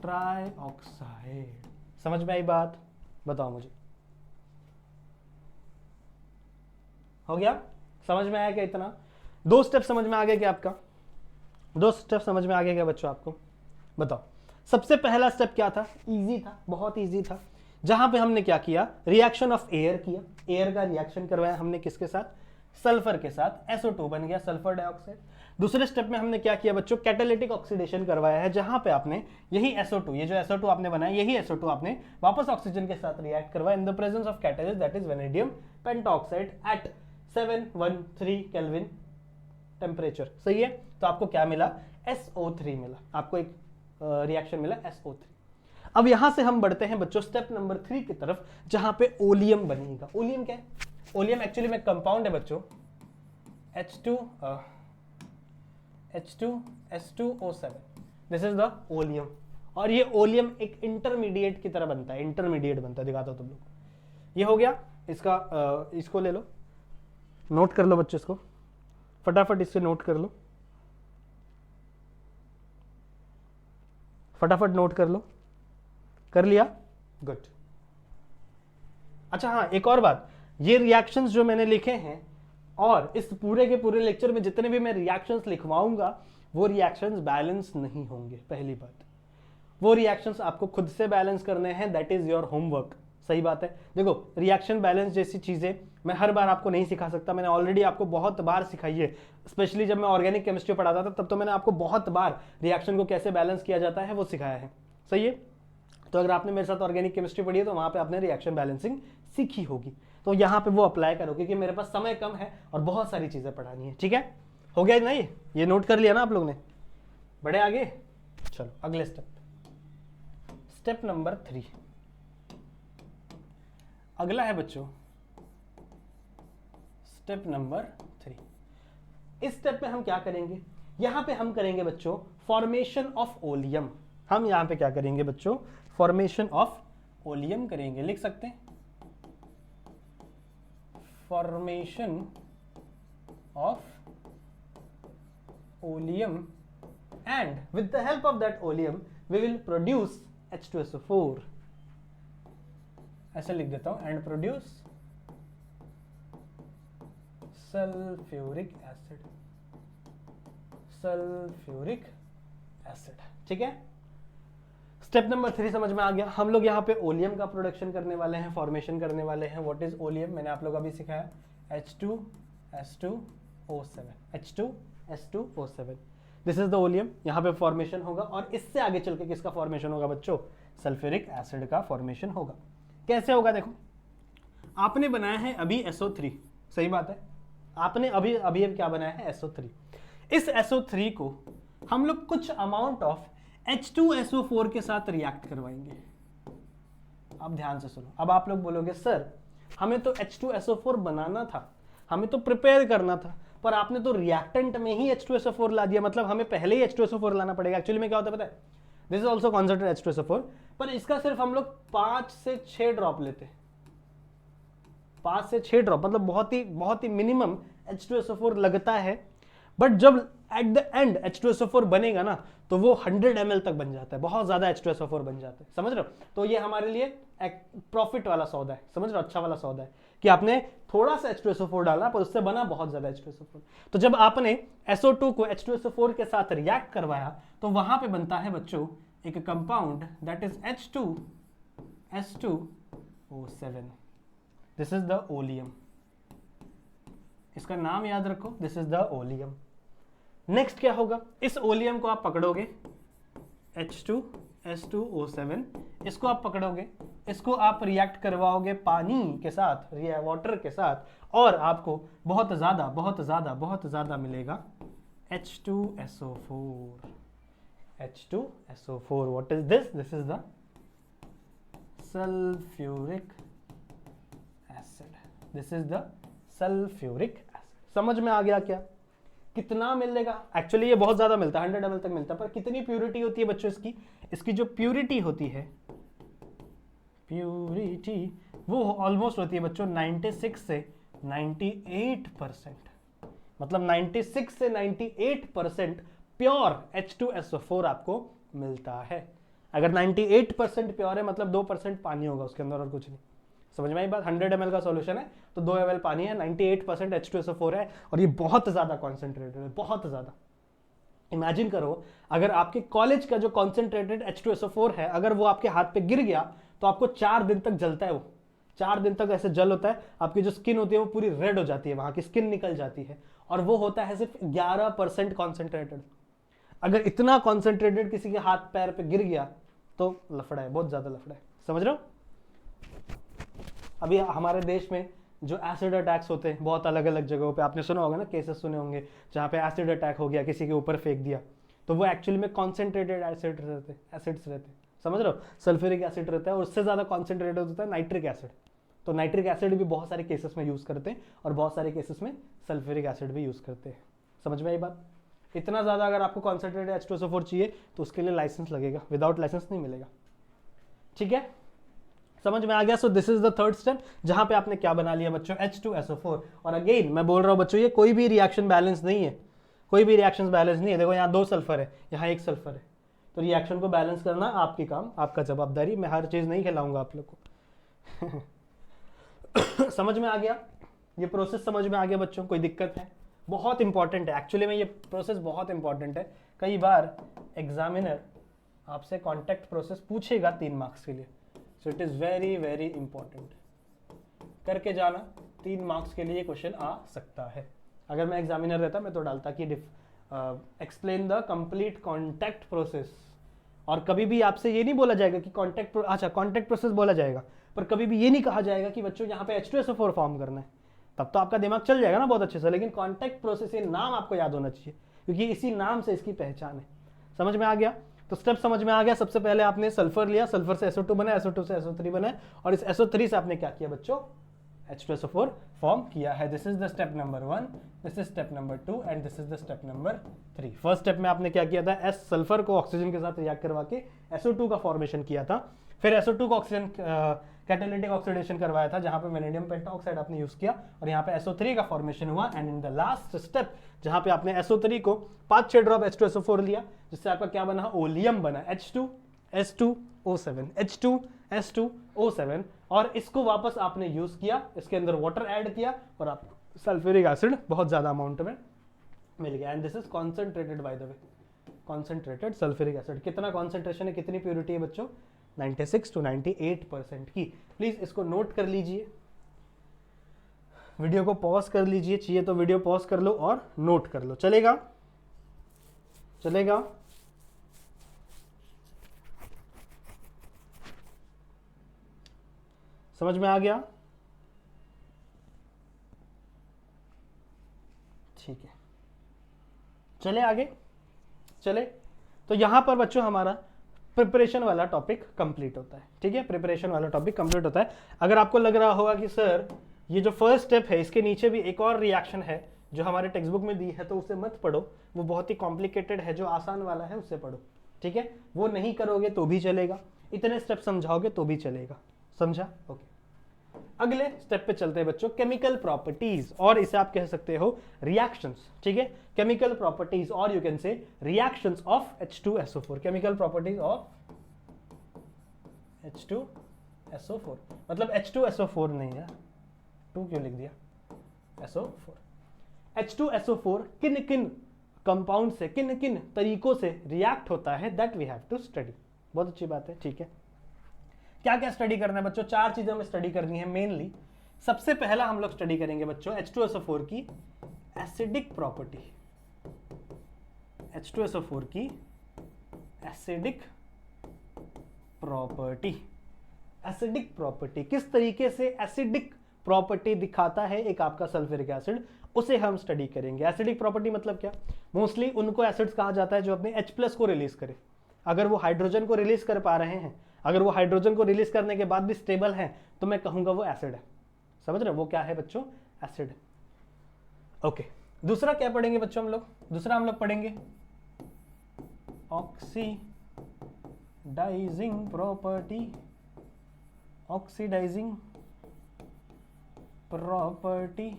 ट्राइऑक्साइड। समझ में आई बात? बताओ मुझे, हो गया? समझ में आया क्या इतना? 2 स्टेप समझ में आ गया क्या आपका? 2 स्टेप समझ में आ गया क्या बच्चों आपको? बताओ। सबसे पहला स्टेप क्या था? इजी था, बहुत इजी था। जहां पे हमने क्या किया? रिएक्शन ऑफ एयर किया, एयर का रिएक्शन करवाया हमने किसके साथ? सल्फर के साथ। SO2 बन गया सल्फर डाइऑक्साइड। दूसरे स्टेप में हमने क्या किया बच्चों? कैटालिटिक ऑक्सीडेशन करवाया है, जहां पे आपने यही SO2, ये जो SO2 आपने बनाया, यही SO2 आपने वापस ऑक्सीजन के साथ रिएक्ट करवाया in the presence of catalyst that is vanadium pentoxide at 713 kelvin temperature. सही है। तो आपको क्या मिला? SO3 मिला, आपको एक रिएक्शन मिला SO3। अब यहां से हम बढ़ते हैं बच्चों स्टेप नंबर 3 की तरफ, जहां पे ओलियम बनेगा। ओलियम क्या है? ओलियम एक्चुअली में कंपाउंड है बच्चों, H2SO7। This is the oleum. और ये ओलियम एक इंटरमीडिएट की तरह बनता है, इंटरमीडिएट बनता है, दिखाता हूं तुम लोग। ये हो गया इसका, इसको ले लो, नोट कर लो बच्चों, इसको फटाफट इससे नोट कर लो, फटाफट नोट कर लो। कर लिया? गुड। अच्छा हाँ, एक और बात, ये रिएक्शंस जो मैंने लिखे हैं और इस पूरे के पूरे लेक्चर में जितने भी मैं रिएक्शंस लिखवाऊंगा वो रिएक्शंस बैलेंस नहीं होंगे। पहली बात, वो रिएक्शंस आपको खुद से बैलेंस करने हैं, दैट इज योर होमवर्क। सही बात है। देखो रिएक्शन बैलेंस जैसी चीज़ें मैं हर बार आपको नहीं सिखा सकता, मैंने ऑलरेडी आपको बहुत बार सिखाई है। स्पेशली जब मैं ऑर्गेनिक केमिस्ट्री पढ़ाता था तब तो मैंने आपको बहुत बार रिएक्शन को कैसे बैलेंस किया जाता है वो सिखाया है, सही है। तो अगर आपने मेरे साथ ऑर्गेनिक केमिस्ट्री पढ़ी है तो वहाँ पे आपने रिएक्शन बैलेंसिंग सीखी होगी, तो यहाँ पे वो अप्लाई करो क्योंकि मेरे पास समय कम है और बहुत सारी चीज़ें पढ़ानी है। ठीक है, हो गया नहीं, ये नोट कर लिया ना आप लोग ने, बढ़े आगे। चलो अगले स्टेप नंबर 3 अगला है बच्चों, स्टेप नंबर 3। इस स्टेप में हम क्या करेंगे, यहां पे हम करेंगे बच्चों फॉर्मेशन ऑफ ओलियम। हम यहां पे क्या करेंगे बच्चों, फॉर्मेशन ऑफ ओलियम करेंगे, लिख सकते हैं formation of oleum and with the help of that oleum we will produce H2SO4, ऐसे लिख देता हूं, and produce sulphuric acid, sulphuric acid. ठीक है, स्टेप नंबर 3 समझ में आ गया। हम लोग यहाँ पे ओलियम का प्रोडक्शन करने वाले हैं, फॉर्मेशन करने वाले हैं। व्हाट इज ओलियम, मैंने आप लोग अभी सिखाया, H2SO7, H2SO7, this is the oleum. यहाँ पे फॉर्मेशन होगा और इससे आगे चल के किसका फॉर्मेशन होगा बच्चों, सल्फ्यूरिक एसिड का फॉर्मेशन होगा। कैसे होगा, देखो आपने बनाया है अभी SO3, सही बात है, आपने अभी क्या बनाया है SO3। इस SO3 को हम लोग कुछ अमाउंट ऑफ H2SO4 के साथ रिएक्ट करवाएंगे। अब ध्यान से सुनो, अब आप लोग बोलोगे सर हमें तो H2SO4 बनाना था, हमें तो प्रिपेयर करना था, पर आपने तो रिएक्टेंट में ही H2SO4 ला दिया, मतलब हमें पहले ही H2SO4 लाना पड़ेगा। एक्चुअली में क्या होता है पता है, this is also concentrated H2SO4, पर इसका सिर्फ हम लोग 5 से 6 ड्रॉप लेते हैं, 5 से 6 ड्रॉप, मतलब बहुत ही मिनिमम H2SO4 लगता है। बट जब एट द एंड H2SO4 बनेगा ना तो वो 100 ml तक बन जाता है, बहुत ज्यादा H2SO4 बन जाता है, समझ रहे हो। तो ये हमारे लिए एक प्रॉफिट वाला सौदा है, समझ रहे हो, अच्छा वाला सौदा है कि आपने थोड़ा सा H2SO4 डाला पर उससे बना बहुत ज्यादा H2SO4। तो जब आपने SO2 को H2SO4 के साथ रिएक्ट करवाया तो वहां पे बनता है बच्चों एक compound that is H2S2O7, this is the oleum, इसका नाम याद रखो, this is the oleum. Next क्या होगा, इस ओलियम को आप पकड़ोगे H2S2O7, इसको आप पकड़ोगे, इसको आप रिएक्ट करवाओगे पानी के साथ, वाटर के साथ, और आपको बहुत ज्यादा मिलेगा H2SO4। H2SO4, what is this, this is the sulphuric acid, this is the sulphuric acid. समझ में आ गया क्या, कितना मिलेगा। एक्चुअली ये बहुत ज्यादा मिलता है, 100 ml तक मिलता है, पर कितनी प्यूरिटी होती है बच्चों इसकी जो प्यूरिटी होती है, प्यूरिटी वो ऑलमोस्ट होती है बच्चों 96 से 98%, मतलब 96 से 98% प्योर H2SO4 आपको मिलता है। अगर 98% प्योर है मतलब 2% पानी होगा उसके अंदर और कुछ नहीं, समझ में आई बात। 100 ml का सॉल्यूशन है तो 2 ml पानी है, 98% H2SO4 है, और ये बहुत ज्यादा कॉन्सेंट्रेटेड है, बहुत ज्यादा। इमेजिन करो अगर आपके कॉलेज का जो कॉन्सेंट्रेटेड H2SO4 है अगर वो आपके हाथ पे गिर गया तो आपको 4 दिन तक जलता है, वो 4 दिन तक ऐसे जल होता है, आपकी जो स्किन होती है वो पूरी रेड हो जाती है, वहां की स्किन निकल जाती है, और वो होता है सिर्फ 11% कॉन्सेंट्रेटेड। अगर इतना कॉन्सेंट्रेटेड किसी के हाथ पैर पे गिर गया तो लफड़ा है, बहुत ज्यादा लफड़ा है, समझ रहे हो। अभी हमारे देश में जो एसिड अटैक्स होते हैं बहुत अलग अलग जगहों पे, आपने सुना होगा ना, केसेस सुने होंगे जहाँ पे एसिड अटैक हो गया, किसी के ऊपर फेंक दिया, तो वो एक्चुअली में कॉन्सेंट्रेटेड एसिड्स रहते, समझ रहे हो, सल्फ्यूरिक एसिड रहता है, और उससे ज़्यादा कॉन्सेंट्रेटेड होता है नाइट्रिक एसिड। तो नाइट्रिक एसिड भी बहुत सारे केसेस में यूज़ करते हैं और बहुत सारे केसेस में सल्फ्यूरिक एसिड भी यूज़ करते हैं, समझ में आई बात। इतना ज़्यादा अगर आपको कॉन्सेंट्रेटेड H2SO4 चाहिए तो उसके लिए लाइसेंस लगेगा, विदाउट लाइसेंस नहीं मिलेगा, ठीक है, समझ में आ गया। सो this is the third step जहां पे आपने क्या बना लिया बच्चों, H2SO4। और अगेन मैं बोल रहा हूं बच्चों, ये कोई भी रिएक्शन बैलेंस नहीं है, कोई भी रिएक्शन बैलेंस नहीं है। देखो यहाँ 2 सल्फर है, यहाँ 1 सल्फर है, तो रिएक्शन को बैलेंस करना आपकी काम, आपका जवाबदारी, मैं हर चीज नहीं खिलाऊंगा आप लोग को। समझ में आ गया, ये प्रोसेस समझ में आ गया बच्चों, कोई दिक्कत है, बहुत इंपॉर्टेंट है एक्चुअली में, ये प्रोसेस बहुत इंपॉर्टेंट है। कई बार एग्जामिनर आपसे कॉन्टैक्ट प्रोसेस पूछेगा 3 मार्क्स के लिए, so it is very very important, करके जाना। 3 मार्क्स के लिए क्वेश्चन आ सकता है। अगर मैं एग्जामिनर रहता मैं तो डालता कि explain the complete contact process, और कभी भी आपसे ये नहीं बोला जाएगा कि कॉन्टैक्ट प्रोसेस बोला जाएगा, पर कभी भी ये नहीं कहा जाएगा कि बच्चों यहाँ पे H2SO4 फॉर्म करना है। तब तो आपका दिमाग चल जाएगा ना बहुत अच्छे से, लेकिन कॉन्टैक्ट प्रोसेस, ये नाम आपको याद होना चाहिए, क्योंकि इसी नाम से इसकी पहचान है। समझ में आ गया? तो स्टेप समझ में आ गया। सबसे पहले आपने सल्फर लिया, सल्फर से SO2 बना, SO2 से SO3 बना, और इस SO3 से आपने क्या किया बच्चों? H2SO4 फॉर्म किया है। This is the step number 1, this is step number 2 and this is the step number 3। First step में आपने क्या किया था? S सल्फर को ऑक्सीजन के साथ रिएक्ट करवा के SO2 का फॉर्मेशन किया था। फिर SO2 को ऑक्सीजन कैटालिटिक ऑक्सीडेशन करवाया था, जहां पे वेनेडियम पेंटाऑक्साइड आपने यूज किया, और यहाँ पे SO3 का फॉर्मेशन हुआ। And in the last step, जहां पे आपने SO3 को 5-6 ड्रॉप H2SO4 लिया, जिससे आपका क्या बना? ओलियम बना, H2S2O7, H2S2O7, और इसको वापस आपने यूज किया, इसके अंदर वाटर ऐड किया, और आपको सल्फ्यूरिक एसिड बहुत ज्यादा अमाउंट में मिल गया। And this is concentrated, by the way, concentrated sulphuric acid. कितना कॉन्सेंट्रेशन है, कितनी प्योरिटी है बच्चों? 96 to 98% की। प्लीज इसको नोट कर लीजिए, वीडियो को पॉज कर लीजिए, चाहिए तो वीडियो पॉज कर लो और नोट कर लो। चलेगा? चलेगा? समझ में आ गया? ठीक है, चले आगे। चले, तो यहां पर बच्चों हमारा प्रिपरेशन वाला टॉपिक कंप्लीट होता है। ठीक है, प्रिपरेशन वाला टॉपिक कंप्लीट होता है। अगर आपको लग रहा होगा कि सर ये जो फर्स्ट स्टेप है, इसके नीचे भी एक और रिएक्शन है जो हमारे टेक्स्ट बुक में दी है, तो उसे मत पढ़ो, वो बहुत ही कॉम्प्लिकेटेड है। जो आसान वाला है उसे पढ़ो। ठीक है, वो नहीं करोगे तो भी चलेगा, इतने स्टेप समझाओगे तो भी चलेगा। समझा? ओके, अगले स्टेप पे चलते हैं बच्चों, केमिकल प्रॉपर्टीज, और इसे आप कह सकते हो रिएक्शंस। ठीक है, केमिकल प्रॉपर्टीज, और यू कैन से reactions of H2SO4। Chemical properties of H2SO4, मतलब H2SO4 नहीं है, 2 क्यों लिख दिया? SO4। H2SO4 किन किन कंपाउंड से, किन किन तरीकों से रिएक्ट होता है, that we have to study. बहुत अच्छी बात है। ठीक है, क्या क्या स्टडी करना है बच्चों? 4 चीजें हमें स्टडी करनी है मेनली। सबसे पहला हम लोग स्टडी करेंगे बच्चों H2SO4 की एसिडिक प्रॉपर्टी। H2SO4 की एसिडिक प्रॉपर्टी। एसिडिक प्रॉपर्टी, किस तरीके से एसिडिक प्रॉपर्टी दिखाता है एक आपका सल्फ्यूरिक एसिड, उसे हम स्टडी करेंगे। एसिडिक प्रॉपर्टी मतलब क्या? मोस्टली उनको एसिड्स कहा जाता है जो अपने H+ को रिलीज करे। अगर वो हाइड्रोजन को रिलीज कर पा रहे हैं, अगर वो हाइड्रोजन को रिलीज करने के बाद भी स्टेबल है, तो मैं कहूंगा वो एसिड है। समझ रहे हो? वो क्या है बच्चों? एसिड है। ओके, दूसरा क्या पढ़ेंगे बच्चों हम लोग? दूसरा हम लोग पढ़ेंगे ऑक्सीडाइजिंग प्रॉपर्टी। ऑक्सीडाइजिंग प्रॉपर्टी,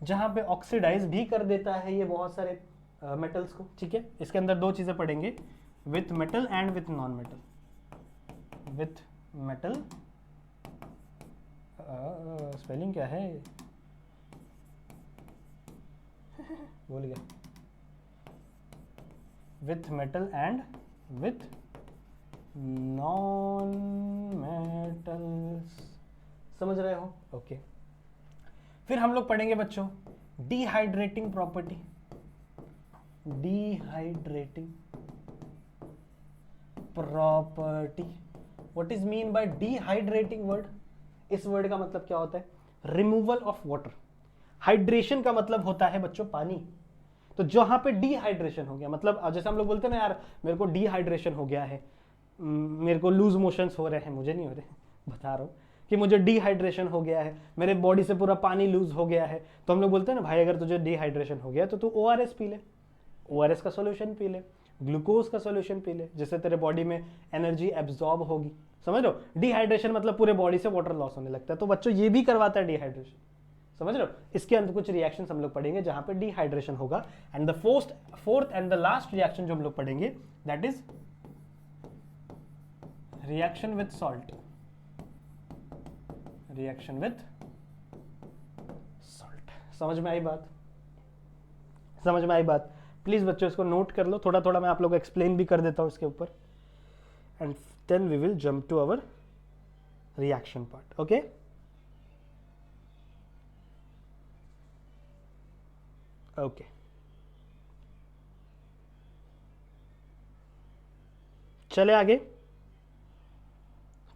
जहां पे ऑक्सीडाइज भी कर देता है ये बहुत सारे मेटल्स को। ठीक है, इसके अंदर 2 चीजें पढ़ेंगे, with metal and with non metal. With metal, spelling क्या है? भूल गया। With metal and with non metals. समझ रहे हो? ओके, फिर हम लोग पढ़ेंगे बच्चों dehydrating property. Dehydrating property, what is mean by dehydrating word? इस वर्ड का मतलब क्या होता है? Removal of water. हाइड्रेशन का मतलब होता है बच्चों पानी। तो जहां पे डिहाइड्रेशन हो गया, मतलब जैसे हम लोग बोलते हैं ना, यार मेरे को डिहाइड्रेशन हो गया है, मेरे को लूज मोशंस हो रहे हैं, मुझे नहीं हो रहे, बता रहा हूं कि मुझे डिहाइड्रेशन हो गया है, मेरे बॉडी से पूरा पानी लूज हो गया है, तो हम लोग बोलते हैं ना, भाई अगर तुझे डिहाइड्रेशन हो गया तो तू ORS पी ले, ORS का सोल्यूशन पी ले, ग्लूकोज का सोल्यूशन पी ले, जिससे तेरे बॉडी में एनर्जी एब्जॉर्ब होगी। समझ लो, डिहाइड्रेशन मतलब पूरे बॉडी से वाटर लॉस होने लगता है, तो बच्चों ये भी करवाता है डिहाइड्रेशन। समझ लो, इसके अंदर कुछ रिएक्शंस हम लोग पढ़ेंगे जहां पे डिहाइड्रेशन होगा। And the fourth and the last reaction जो हम लोग पढ़ेंगे, that is reaction with salt. Reaction with salt. समझ में आई बात? समझ में आई बात? प्लीज बच्चों इसको नोट कर लो, थोड़ा थोड़ा मैं आप लोगों को एक्सप्लेन भी कर देता हूं इसके ऊपर, and then we will jump to our reaction part. Okay, okay, चले आगे,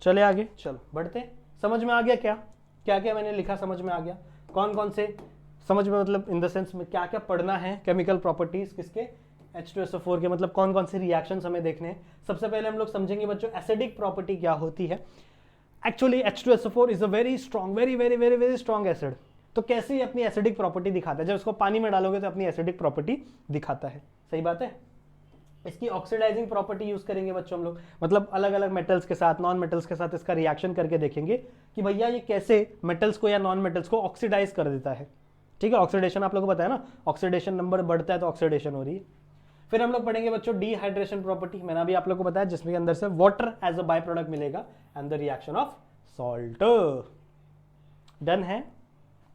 चले आगे, चलो बढ़ते हैं। समझ में आ गया क्या क्या क्या मैंने लिखा, समझ में आ गया कौन कौन से, समझ में मतलब इन द सेंस में क्या क्या पढ़ना है केमिकल प्रॉपर्टीज किसके, H2SO4 के, मतलब कौन कौन से रिएक्शंस हमें देखने हैं। सबसे पहले हम लोग समझेंगे बच्चों एसिडिक प्रॉपर्टी क्या होती है। Actually H2SO4 is a very strong, very very very very strong acid. तो कैसे अपनी एसिडिक प्रॉपर्टी दिखाता है, जब उसको पानी में डालोगे तो अपनी एसिडिक प्रॉपर्टी दिखाता है, सही बात है। इसकी ऑक्सीडाइजिंग प्रॉपर्टी यूज करेंगे बच्चों हम लोग, मतलब अलग अलग मेटल्स के साथ, नॉन मेटल्स के साथ इसका रिएक्शन करके देखेंगे कि भैया ये कैसे मेटल्स को या नॉन मेटल्स को ऑक्सीडाइज कर देता है। ठीक है, ऑक्सीडेशन आप लोगों को पता है ना, ऑक्सीडेशन नंबर बढ़ता है तो ऑक्सीडेशन हो रही है। फिर हम लोग पढ़ेंगे बच्चों डिहाइड्रेशन प्रॉपर्टी, मैंने अभी आप लोग को बताया, जिसमें अंदर से water as a by product मिलेगा and the reaction of salt. Done है,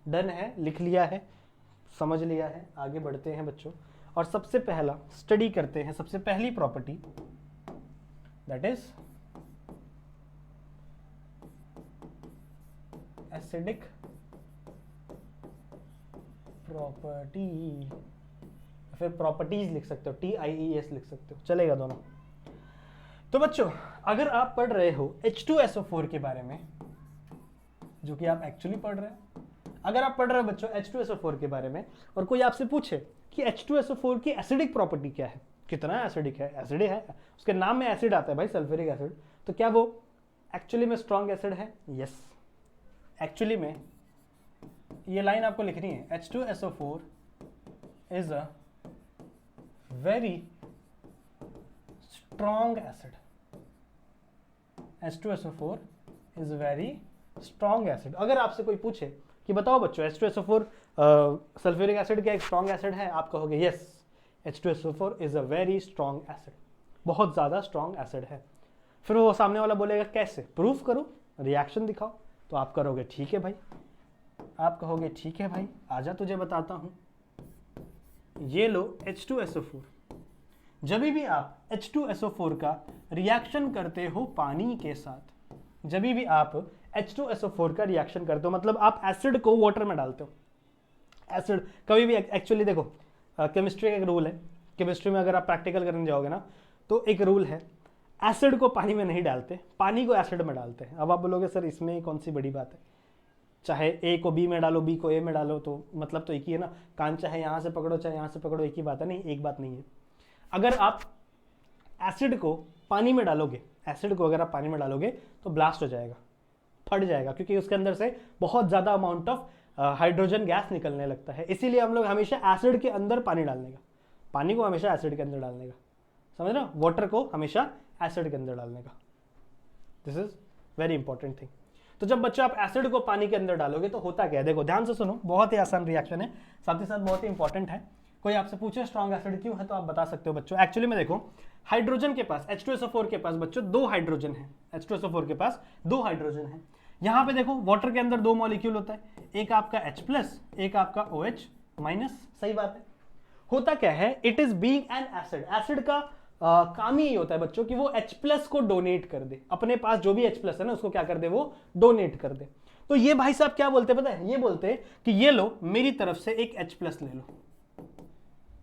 डन है, लिख लिया है, समझ लिया है, आगे बढ़ते हैं बच्चों। और सबसे पहला स्टडी करते हैं, सबसे पहली property that is acidic property, फिर प्रॉपर्टीज लिख सकते हो, TIES लिख सकते हो, चलेगा दोनों। तो बच्चों अगर आप पढ़ रहे हो H2SO4 के बारे में, जो कि आप एक्चुअली पढ़ रहे हैं, अगर आप पढ़ रहे हो बच्चों H2SO4 के बारे में और कोई आपसे पूछे कि H2SO4 की एसिडिक प्रॉपर्टी क्या है, कितना एसिडिक है, एसिड है, उसके नाम में एसिड आता है भाई, सल्फ्यूरिक एसिड, तो क्या वो एक्चुअली में स्ट्रॉन्ग एसिड है? यस, एक्चुअली में ये लाइन आपको लिखनी है, H2SO4 is a very strong acid, H2SO4 is very strong acid. अगर आपसे कोई पूछे कि बताओ बच्चों H2SO4 सल्फ्यूरिक एसिड क्या एक स्ट्रॉन्ग एसिड है, आप कहोगे yes, H2SO4 is a very strong acid, बहुत ज्यादा स्ट्रॉन्ग एसिड है। फिर वो सामने वाला बोलेगा कैसे, प्रूफ करो, रिएक्शन दिखाओ, तो आप करोगे ठीक है भाई, आप कहोगे ठीक है भाई, आजा तुझे बताता हूं। ये लो H2SO4, जब भी आप H2SO4 का रिएक्शन करते हो पानी के साथ, जब भी आप H2SO4 का रिएक्शन करते हो, मतलब आप एसिड को वाटर में डालते हो, एसिड कभी भी, एक्चुअली देखो केमिस्ट्री का एक रूल है, केमिस्ट्री में अगर आप प्रैक्टिकल करने जाओगे ना तो एक रूल है, एसिड को पानी में नहीं डालते, पानी को एसिड में डालते हैं। अब आप बोलोगे सर इसमें कौन सी बड़ी बात है, चाहे ए को बी में डालो, बी को ए में डालो, तो मतलब तो एक ही है ना, कान चाहे यहाँ से पकड़ो चाहे यहाँ से पकड़ो, एक ही बात है। नहीं, एक बात नहीं है। अगर आप एसिड को पानी में डालोगे, एसिड को अगर आप पानी में डालोगे तो ब्लास्ट हो जाएगा, फट जाएगा, क्योंकि उसके अंदर से बहुत ज्यादा अमाउंट ऑफ हाइड्रोजन गैस निकलने लगता है। इसीलिए हम लोग हमेशा एसिड के अंदर पानी डालने का, पानी को हमेशा एसिड के अंदर डालने का, समझ रहे हो, वाटर को हमेशा एसिड के अंदर डालने का। This is very important thing. तो जब बच्चों आप एसिड को पानी के अंदर डालोगे तो होता क्या है, देखो ध्यान से सुनो, बहुत ही आसान रिएक्शन है, साथ ही साथ बहुत ही इंपॉर्टेंट है। कोई आपसे पूछे स्ट्रॉन्ग एसिड क्यों है तो आप बता सकते हो बच्चों। एक्चुअली में देखो हाइड्रोजन के पास, H2SO4 के पास बच्चों दो हाइड्रोजन है, H2SO4 के पास दो हाइड्रोजन है। यहां पे देखो वाटर के अंदर दो मॉलिक्यूल होता है, एक आपका H+, एक आपका OH-, सही बात है। होता क्या है, it is being an acid, acid का काम ही होता है बच्चों कि वो H+ को डोनेट कर दे, अपने पास जो भी H+ है ना उसको क्या कर दे, वो डोनेट कर दे। तो ये भाई साहब क्या बोलते हैं पता है, ये बोलते हैं कि ये लो मेरी तरफ से एक H+ ले लो,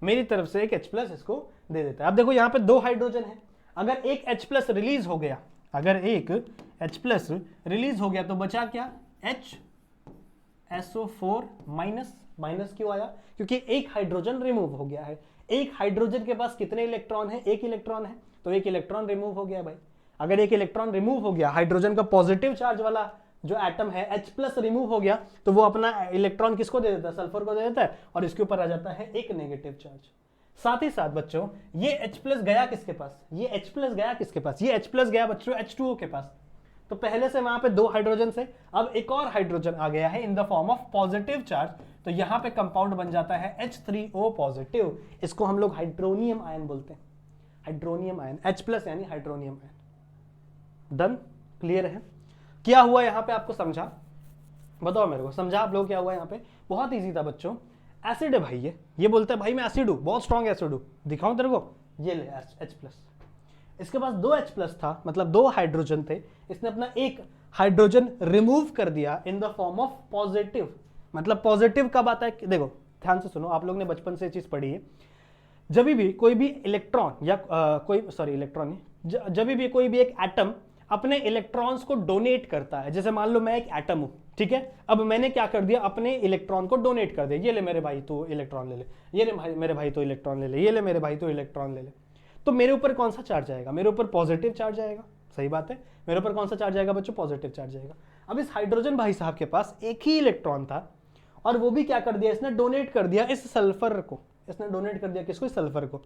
मेरी तरफ से एक H+ इसको दे देता है। अब देखो यहाँ पे दो हाइड्रोजन है, अगर एक H+ रिलीज हो गया, अगर एक H+ रिलीज हो गया तो बचा क्या, HSO4-, माइनस क्यों आया, क्योंकि एक हाइड्रोजन रिमूव हो गया है। एक हाइड्रोजन के पास कितने इलेक्ट्रॉन है, एक इलेक्ट्रॉन है, तो एक इलेक्ट्रॉन रिमूव हो गया भाई। अगर एक इलेक्ट्रॉन रिमूव हो गया, हाइड्रोजन का पॉजिटिव चार्ज वाला जो एटम है H+ रिमूव हो गया, तो वो अपना इलेक्ट्रॉन किसको दे देता है, सल्फर को दे देता है, और इसके ऊपर आ जाता है एक नेगेटिव चार्ज। साथ ही साथ बच्चों ये H+ गया किसके पास, ये H+ गया किसके पास, ये H+ गया बच्चों H2O के पास। तो पहले से वहां पे दो हाइड्रोजन से अब एक और हाइड्रोजन आ गया है in the form of positive charge, तो यहां पे कंपाउंड बन जाता है H3O पॉजिटिव। इसको हम लोग हाइड्रोनियम आयन बोलते हैं, हाइड्रोनियम आयन, H+ यानी हाइड्रोनियम आयन। डन, क्लियर है। क्या हुआ यहां पे आपको समझा, बताओ मेरे को, समझा आप लोग क्या हुआ यहाँ पे? बहुत इजी था बच्चों, एसिड है भाई, ये बोलता है भाई मैं एसिड हूं, बहुत स्ट्रॉन्ग एसिड हूं, दिखाऊं तेरे को, ये ले H+। इसके पास 2 H प्लस था, मतलब 2 हाइड्रोजन थे, इसने अपना एक हाइड्रोजन रिमूव कर दिया in the form of positive. मतलब पॉजिटिव कब आता है, देखो ध्यान से सुनो, आप लोग ने बचपन से ये चीज पढ़ी है, जब भी कोई भी इलेक्ट्रॉन या इलेक्ट्रॉन नहीं, जब भी कोई भी एक एटम अपने इलेक्ट्रॉन्स को डोनेट करता है, जैसे मान लो मैं एक एटम हूं, ठीक है, अब मैंने क्या कर दिया, अपने इलेक्ट्रॉन को डोनेट कर दिया, ये ले मेरे भाई तो इलेक्ट्रॉन ले ले, ये ले मेरे भाई तो इलेक्ट्रॉन ले ले, ये ले मेरे भाई तो इलेक्ट्रॉन ले ले, तो मेरे ऊपर कौन सा चार्ज आएगा, मेरे ऊपर पॉजिटिव चार्ज आएगा। सही बात है, मेरे ऊपर कौन सा चार्ज आएगा बच्चों, पॉजिटिव चार्ज आएगा। अब इस हाइड्रोजन भाई साहब के पास एक ही इलेक्ट्रॉन था और वो भी क्या कर दिया, इसने डोनेट कर दिया इस सल्फर को, इसने डोनेट कर दिया किसको, सल्फर को।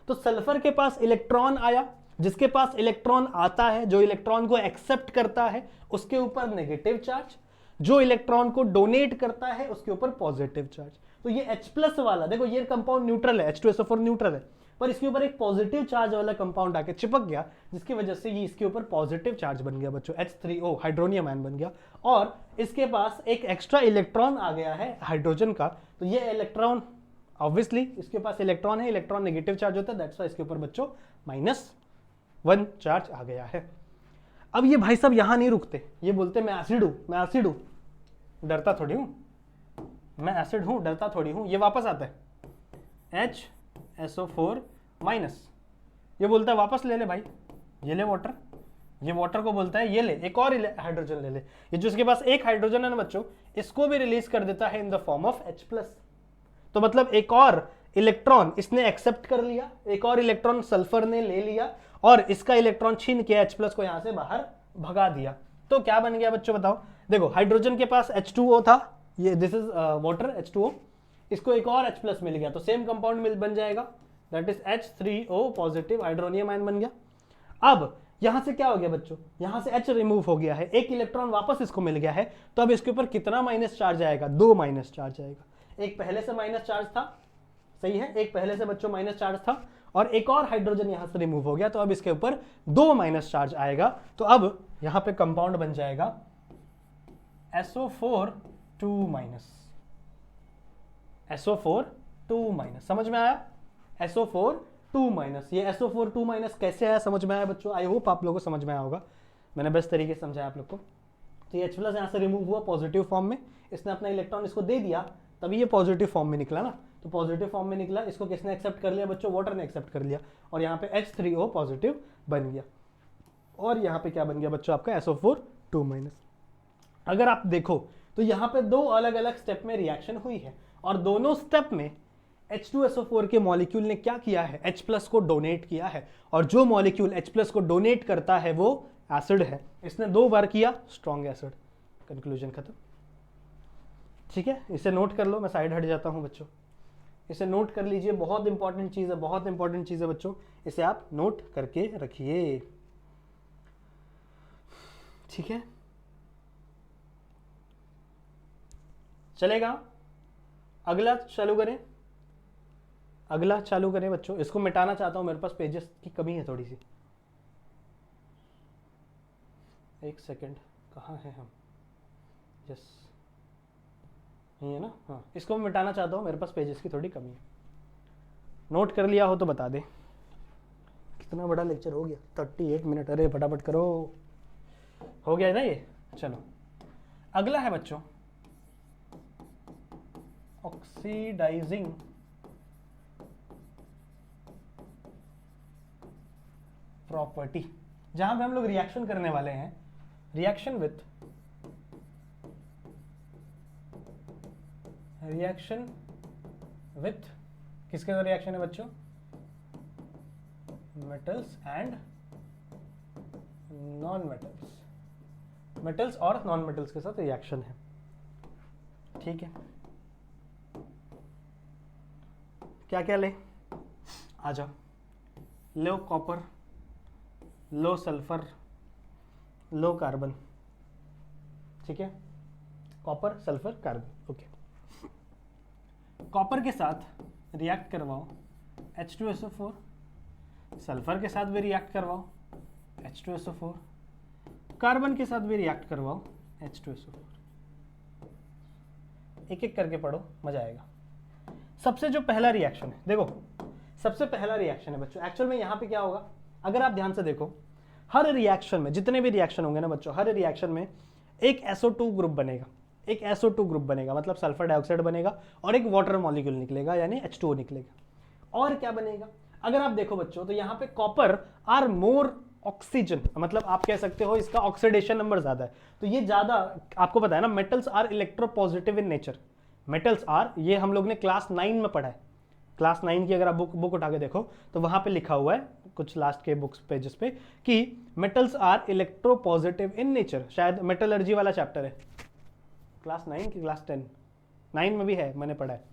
तो सल्फर के पास इलेक्ट्रॉन आया, जिसके पास इलेक्ट्रॉन आता है, जो इलेक्ट्रॉन को एक्सेप्ट करता है उसके ऊपर नेगेटिव चार्ज, जो इलेक्ट्रॉन को डोनेट करता है उसके ऊपर पॉजिटिव चार्ज। तो ये H प्लस वाला, देखो ये कंपाउंड न्यूट्रल है, H2SO4 न्यूट्रल है, पर इसके ऊपर एक पॉजिटिव चार्ज वाला कंपाउंड आके चिपक गया, जिसकी वजह से ये इसके ऊपर पॉजिटिव चार्ज बन गया बच्चों, H3O हाइड्रोनियम आयन बन गया, और इसके पास एक एक्स्ट्रा इलेक्ट्रॉन आ गया है हाइड्रोजन का। तो ये इलेक्ट्रॉन ऑब्वियसली इसके पास इलेक्ट्रॉन है, इलेक्ट्रॉन नेगेटिव चार्ज होता है, दैट्स व्हाई इसके ऊपर बच्चों -1 चार्ज आ गया है। अब ये भाई साहब यहां नहीं रुकते, ये बोलते मैं एसिड हूं, मैं एसिड हूं, डरता थोड़ी हूं, मैं एसिड हूं, डरता थोड़ी हूं। ये वापस आता है HSO4 माइनस, ये बोलता है वापस ले ले भाई, ये ले वाटर, ये वाटर को बोलता है ये ले एक और हाइड्रोजन ले ले, ये जो इसके पास एक हाइड्रोजन है ना बच्चों, इसको भी रिलीज कर देता है in the form of H+। तो मतलब एक और इलेक्ट्रॉन इसने एक्सेप्ट कर लिया, एक और इलेक्ट्रॉन सल्फर ने ले लिया और इसका इलेक्ट्रॉन छीन के H+ को यहां से बाहर भगा दिया। तो क्या बन गया बच्चों बताओ, देखो हाइड्रोजन के पास H2O था, ये दिस इज वाटर H2O, इसको एक और H+ मिल गया, तो सेम कंपाउंड बन जाएगा, that is H3O positive hydronium ion बन गया। अब यहां से क्या हो गया बच्चों, यहां से H रिमूव हो गया है, एक इलेक्ट्रॉन वापस इसको मिल गया है, तो अब इसके ऊपर कितना माइनस चार्ज आएगा, 2 माइनस चार्ज आएगा। एक पहले से माइनस चार्ज था, सही है, एक पहले से बच्चों माइनस चार्ज था और एक और हाइड्रोजन यहां से रिमूव हो गया, तो अब इसके ऊपर 2 माइनस चार्ज आएगा। तो अब यहां पे कंपाउंड बन जाएगा SO4 2 माइनस, SO4 2 माइनस, समझ में आया, SO4 2 माइनस। ये SO4 2 माइनस कैसे आया समझ में आया बच्चों, आई होप आप लोगों को समझ में आया होगा, मैंने बेस्ट तरीके से समझाया आप लोग को। तो ये H+ यहां से रिमूव हुआ पॉजिटिव फॉर्म में, इसने अपना इलेक्ट्रॉन इसको दे दिया, तभी ये पॉजिटिव फॉर्म में निकला ना, तो पॉजिटिव फॉर्म में निकला, इसको किसने एक्सेप्ट कर लिया बच्चों, वाटर ने एक्सेप्ट कर लिया, और यहाँ पे H3O पॉजिटिव बन गया, और यहाँ पे क्या बन गया बच्चों आपका SO4 2 माइनस। अगर आप देखो तो यहाँ पे 2 अलग अलग स्टेप में रिएक्शन हुई है, और दोनों स्टेप में H2SO4 के मॉलिक्यूल ने क्या किया है, H+ को डोनेट किया है, और जो मॉलिक्यूल H+ को डोनेट करता है वो एसिड है, इसने 2 बार किया, स्ट्रॉन्ग एसिड, कंक्लूजन खत्म। ठीक है, इसे नोट कर लो, मैं साइड हट जाता हूं बच्चों, इसे नोट कर लीजिए, बहुत इंपॉर्टेंट चीज है, बहुत इंपॉर्टेंट चीज है बच्चों, इसे आप नोट करके रखिए। ठीक है, चलेगा, अगला चालू करें, अगला चालू करें बच्चों। इसको मिटाना चाहता हूं, मेरे पास पेजेस की कमी है थोड़ी सी, एक सेकेंड, कहाँ है हम, यस नहीं है ना, हाँ, इसको मैं मिटाना चाहता हूँ, मेरे पास पेजेस की थोड़ी कमी है। नोट कर लिया हो तो बता दे। कितना बड़ा लेक्चर हो गया, 38 मिनट, अरे फटाफट करो, हो गया है ना ये। चलो अगला है बच्चों ऑक्सीडाइजिंग प्रॉपर्टी, जहां पे हम लोग रिएक्शन करने वाले हैं, रिएक्शन विथ किसके साथ रिएक्शन है बच्चों, metals and non metals, metals और नॉन मेटल्स के साथ रिएक्शन है। ठीक है, क्या क्या ले, आ जाओ, लो कॉपर, लो सल्फर, लो कार्बन, ठीक है, copper sulphur carbon, okay. Copper के साथ रिएक्ट करवाओ H2SO4, सल्फर के साथ भी रिएक्ट करवाओ H2SO4, कार्बन के साथ भी रिएक्ट करवाओ H2SO4। एक एक करके पढ़ो, मजा आएगा। सबसे जो पहला रिएक्शन है, देखो सबसे पहला रिएक्शन है बच्चों, एक्चुअल में यहाँ पे क्या होगा, अगर आप ध्यान से देखो, हर रिएक्शन में, जितने भी रिएक्शन होंगे ना बच्चों, हर रिएक्शन में एक SO2 ग्रुप बनेगा, एक SO2 ग्रुप बनेगा, मतलब सल्फर डाइऑक्साइड बनेगा, और एक वाटर मॉलिक्यूल निकलेगा यानी H2O निकलेगा। और क्या बनेगा, अगर आप देखो बच्चों, तो यहाँ पे कॉपर आर मोर ऑक्सीजन, मतलब आप कह सकते हो इसका ऑक्सीडेशन नंबर ज्यादा है। तो ये ज्यादा, आपको पता है ना, metals are electropositive in nature. Metals are, ये हम लोग ने क्लास 9 में पढ़ा है। क्लास 9 की अगर आप बुक उठा के देखो तो वहां पे लिखा हुआ है कुछ लास्ट के बुक्स पेजेस पे कि metals are electropositive in nature. शायद मेटलर्जी वाला चैप्टर है, क्लास 9 की क्लास 10, 9 में भी है, मैंने पढ़ा है।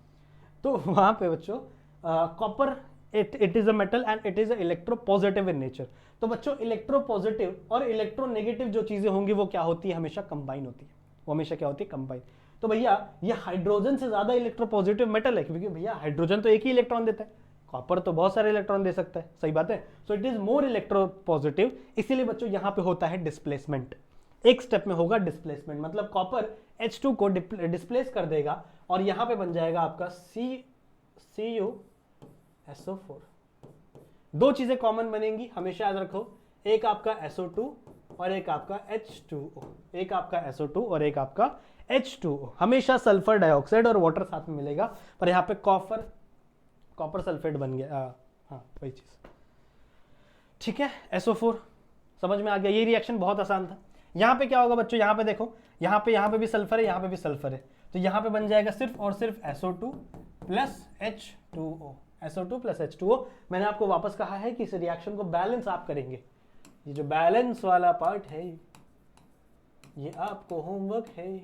तो वहां पे बच्चों copper it is a metal and it is electropositive in nature. तो बच्चों इलेक्ट्रोपॉजिटिव और इलेक्ट्रोनेगेटिव जो चीजें होंगी वो क्या होती है, हमेशा कंबाइन होती है। वो हमेशा क्या होती है, कंबाइन। तो भैया ये हाइड्रोजन से ज्यादा इलेक्ट्रोपॉजिटिव मेटल है, क्योंकि भैया हाइड्रोजन तो एक ही इलेक्ट्रॉन देता है, कॉपर तो बहुत सारे इलेक्ट्रॉन दे सकता है, सही बात है। So it is more electropositive, इसीलिए बच्चों यहां पे होता है डिस्प्लेसमेंट। एक स्टेप में होगा डिस्प्लेसमेंट, मतलब कॉपर H2 को डिस्प्लेस कर देगा और यहां पे बन जाएगा आपका CuSO4। दो चीजें कॉमन बनेंगी, हमेशा याद रखो, एक आपका SO2 और एक आपका H2O, एक आपका SO2 और एक आपका H2O। हमेशा सल्फर डाइऑक्साइड और वाटर साथ में मिलेगा, पर यहाँ पे कॉपर सल्फेट बन गया। हाँ वही चीज, ठीक है। SO4 समझ में आ गया, ये रिएक्शन बहुत आसान था। यहाँ पे क्या होगा बच्चों, यहाँ पे देखो, यहाँ पे भी सल्फर है, यहाँ पे भी सल्फर है, तो यहाँ पे बन जाएगा सिर्फ और सिर्फ SO2 plus H2O, SO2 plus H2O। मैंने आपको वापस कहा है कि इस रिएक्शन को बैलेंस आप करेंगे। ये जो बैलेंस वाला पार्ट है ये आपको होमवर्क है,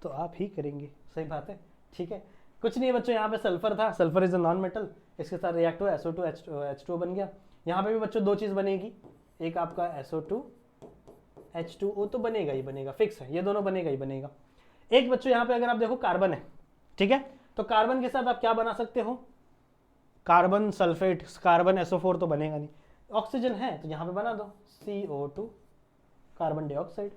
तो आप ही करेंगे, सही बात है, ठीक है। कुछ नहीं है बच्चों, यहाँ पे सल्फर था, sulphur is a non metal, इसके साथ रिएक्ट हुआ SO2 H2O बन गया। यहाँ पे भी बच्चों दो चीज बनेगी, एक आपका SO2 H2O तो बनेगा ही बनेगा, फिक्स है, ये दोनों बनेगा ही बनेगा। एक बच्चों यहाँ पे अगर आप देखो कार्बन है, ठीक है, तो कार्बन के साथ आप क्या बना सकते हो, कार्बन सल्फेट, कार्बन SO4 तो बनेगा नहीं, ऑक्सीजन है तो यहाँ पे बना दो CO2 कार्बन डाइऑक्साइड,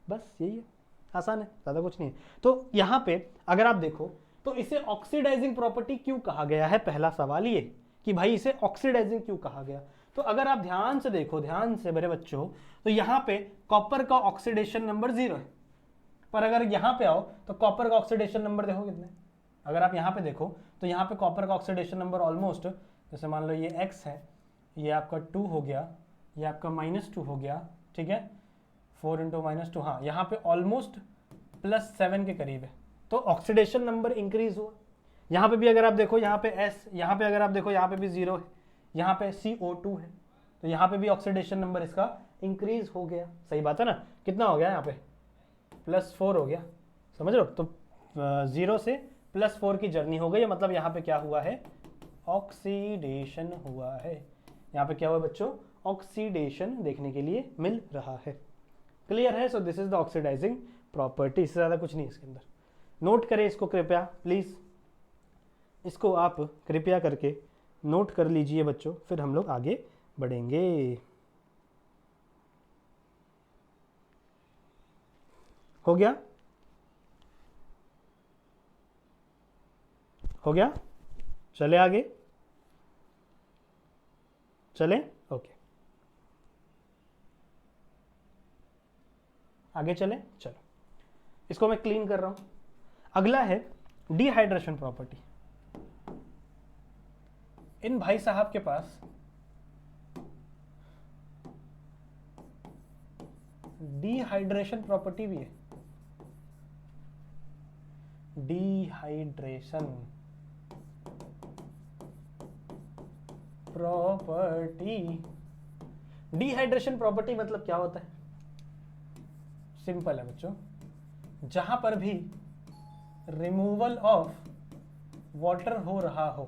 बस यही है, आसान है, ज्यादा कुछ नहीं है। तो यहाँ पे अगर आप देखो तो इसे ऑक्सीडाइजिंग प्रॉपर्टी क्यों कहा गया है, पहला सवाल ये कि भाई इसे ऑक्सीडाइजिंग क्यों कहा गया। तो अगर आप ध्यान से देखो, ध्यान से मेरे बच्चों, तो यहाँ पे कॉपर का ऑक्सीडेशन नंबर 0 है, पर अगर यहाँ पे आओ तो कॉपर का ऑक्सीडेशन नंबर देखो कितने। अगर आप यहाँ पे देखो तो यहाँ पे कॉपर का ऑक्सीडेशन नंबर ऑलमोस्ट, जैसे मान लो ये X है, ये आपका 2 हो गया, ये आपका -2 हो गया, ठीक है, 4 × -2, हाँ यहाँ पे ऑलमोस्ट +7 के करीब है। तो ऑक्सीडेशन नंबर इंक्रीज हुआ। यहाँ पे भी अगर आप देखो, यहाँ पे S, यहाँ पे अगर आप देखो, यहाँ पे भी 0 है, यहाँ पे CO2 है, तो यहाँ पे भी ऑक्सीडेशन नंबर इसका इंक्रीज हो गया, सही बात है ना। कितना हो गया यहाँ पे, +4 हो गया, समझ रहे हो। तो 0 से +4 की जर्नी हो गई, मतलब यहाँ पे क्या हुआ है, ऑक्सीडेशन हुआ है। यहाँ पे क्या हुआ बच्चों, ऑक्सीडेशन देखने के लिए मिल रहा है, क्लियर है। So this is the oxidising property, इससे ज्यादा कुछ नहीं इसके अंदर। नोट करें इसको कृपया, प्लीज इसको आप कृपया करके नोट कर लीजिए बच्चों, फिर हम लोग आगे बढ़ेंगे। हो गया, हो गया, चले आगे, चले, ओके आगे चले, चलो इसको मैं क्लीन कर रहा हूं। अगला है डिहाइड्रेशन प्रॉपर्टी। इन भाई साहब के पास डिहाइड्रेशन प्रॉपर्टी भी है, डिहाइड्रेशन प्रॉपर्टी। डिहाइड्रेशन प्रॉपर्टी मतलब क्या होता है, सिंपल है बच्चों, जहां पर भी रिमूवल ऑफ वाटर हो रहा हो,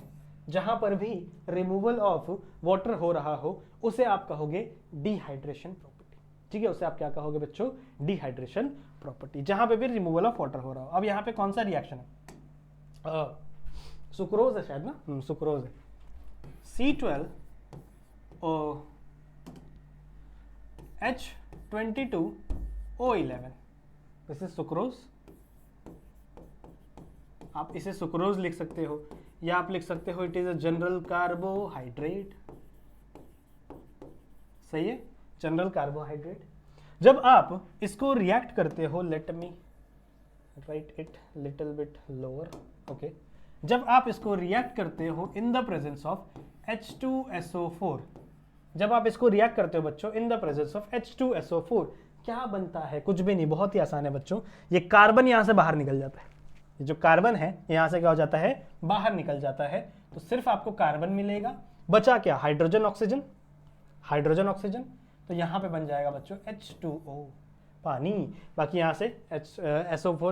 जहां पर भी रिमूवल ऑफ वाटर हो रहा हो, उसे आप कहोगे डिहाइड्रेशन प्रॉपर्टी, ठीक है, उसे आप क्या कहोगे बच्चों, डिहाइड्रेशन प्रॉपर्टी, जहां पे भी रिमूवल ऑफ वाटर हो रहा हो। अब यहाँ पे कौन सा रिएक्शन है, सुक्रोज है शायद ना, सुक्रोज है, C12H22O11, दिस इज सुक्रोज। आप इसे सुक्रोज लिख सकते हो, या आप लिख सकते हो it is a general carbohydrate, सही है, जनरल कार्बोहाइड्रेट। जब आप इसको रिएक्ट करते हो, let me right it little bit lower, okay. जब आप इसको रिएक्ट करते हो इन द प्रेजेंस ऑफ H2SO4, जब आप इसको रिएक्ट करते हो बच्चों इन द प्रेजेंस ऑफ H2SO4, क्या बनता है? कुछ भी नहीं, बहुत ही आसान है बच्चों। ये कार्बन यहां से बाहर निकल जाता है, ये जो कार्बन है यहां से क्या हो जाता है? बाहर निकल जाता है। तो सिर्फ आपको कार्बन मिलेगा, बचा क्या? Hydrogen oxygen, hydrogen oxygen. तो यहां पे बन जाएगा बच्चों H2O, पानी। बाकी यहां से SO2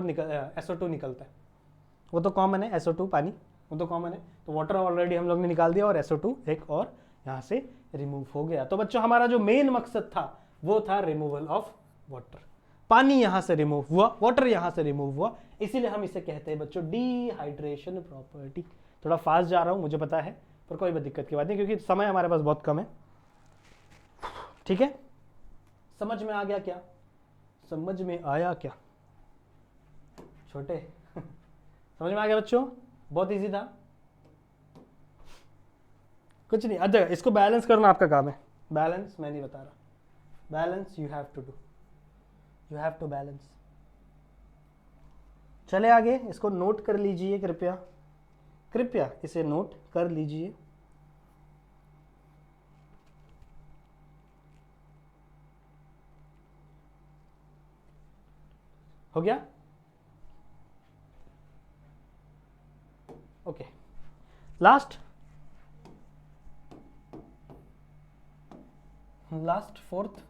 निकलता है, वो तो कॉमन है, SO2 पानी, वो तो कॉमन है। तो वाटर ऑलरेडी हम लोग ने निकाल दिया और SO2 एक और यहाँ से रिमूव हो गया। तो बच्चों हमारा जो मेन मकसद था वो था रिमूवल ऑफ वाटर। पानी यहाँ से रिमूव हुआ, वाटर यहाँ से रिमूव हुआ, इसीलिए हम इसे कहते हैं बच्चों डिहाइड्रेशन प्रॉपर्टी। थोड़ा फास्ट जा रहा हूँ मुझे पता है, पर कोई भी दिक्कत की बात नहीं, क्योंकि समय हमारे पास बहुत कम है। ठीक है, समझ में आ गया क्या? समझ में आया क्या छोटे? समझ में आ गया बच्चों? बहुत इजी था, कुछ नहीं। अच्छा, इसको बैलेंस करना आपका काम है। बैलेंस मैं नहीं बता रहा, balance you have to do, you have to balance. चले आगे, इसको नोट कर लीजिए कृपया, कृपया इसे नोट कर लीजिए। हो गया? Okay, last fourth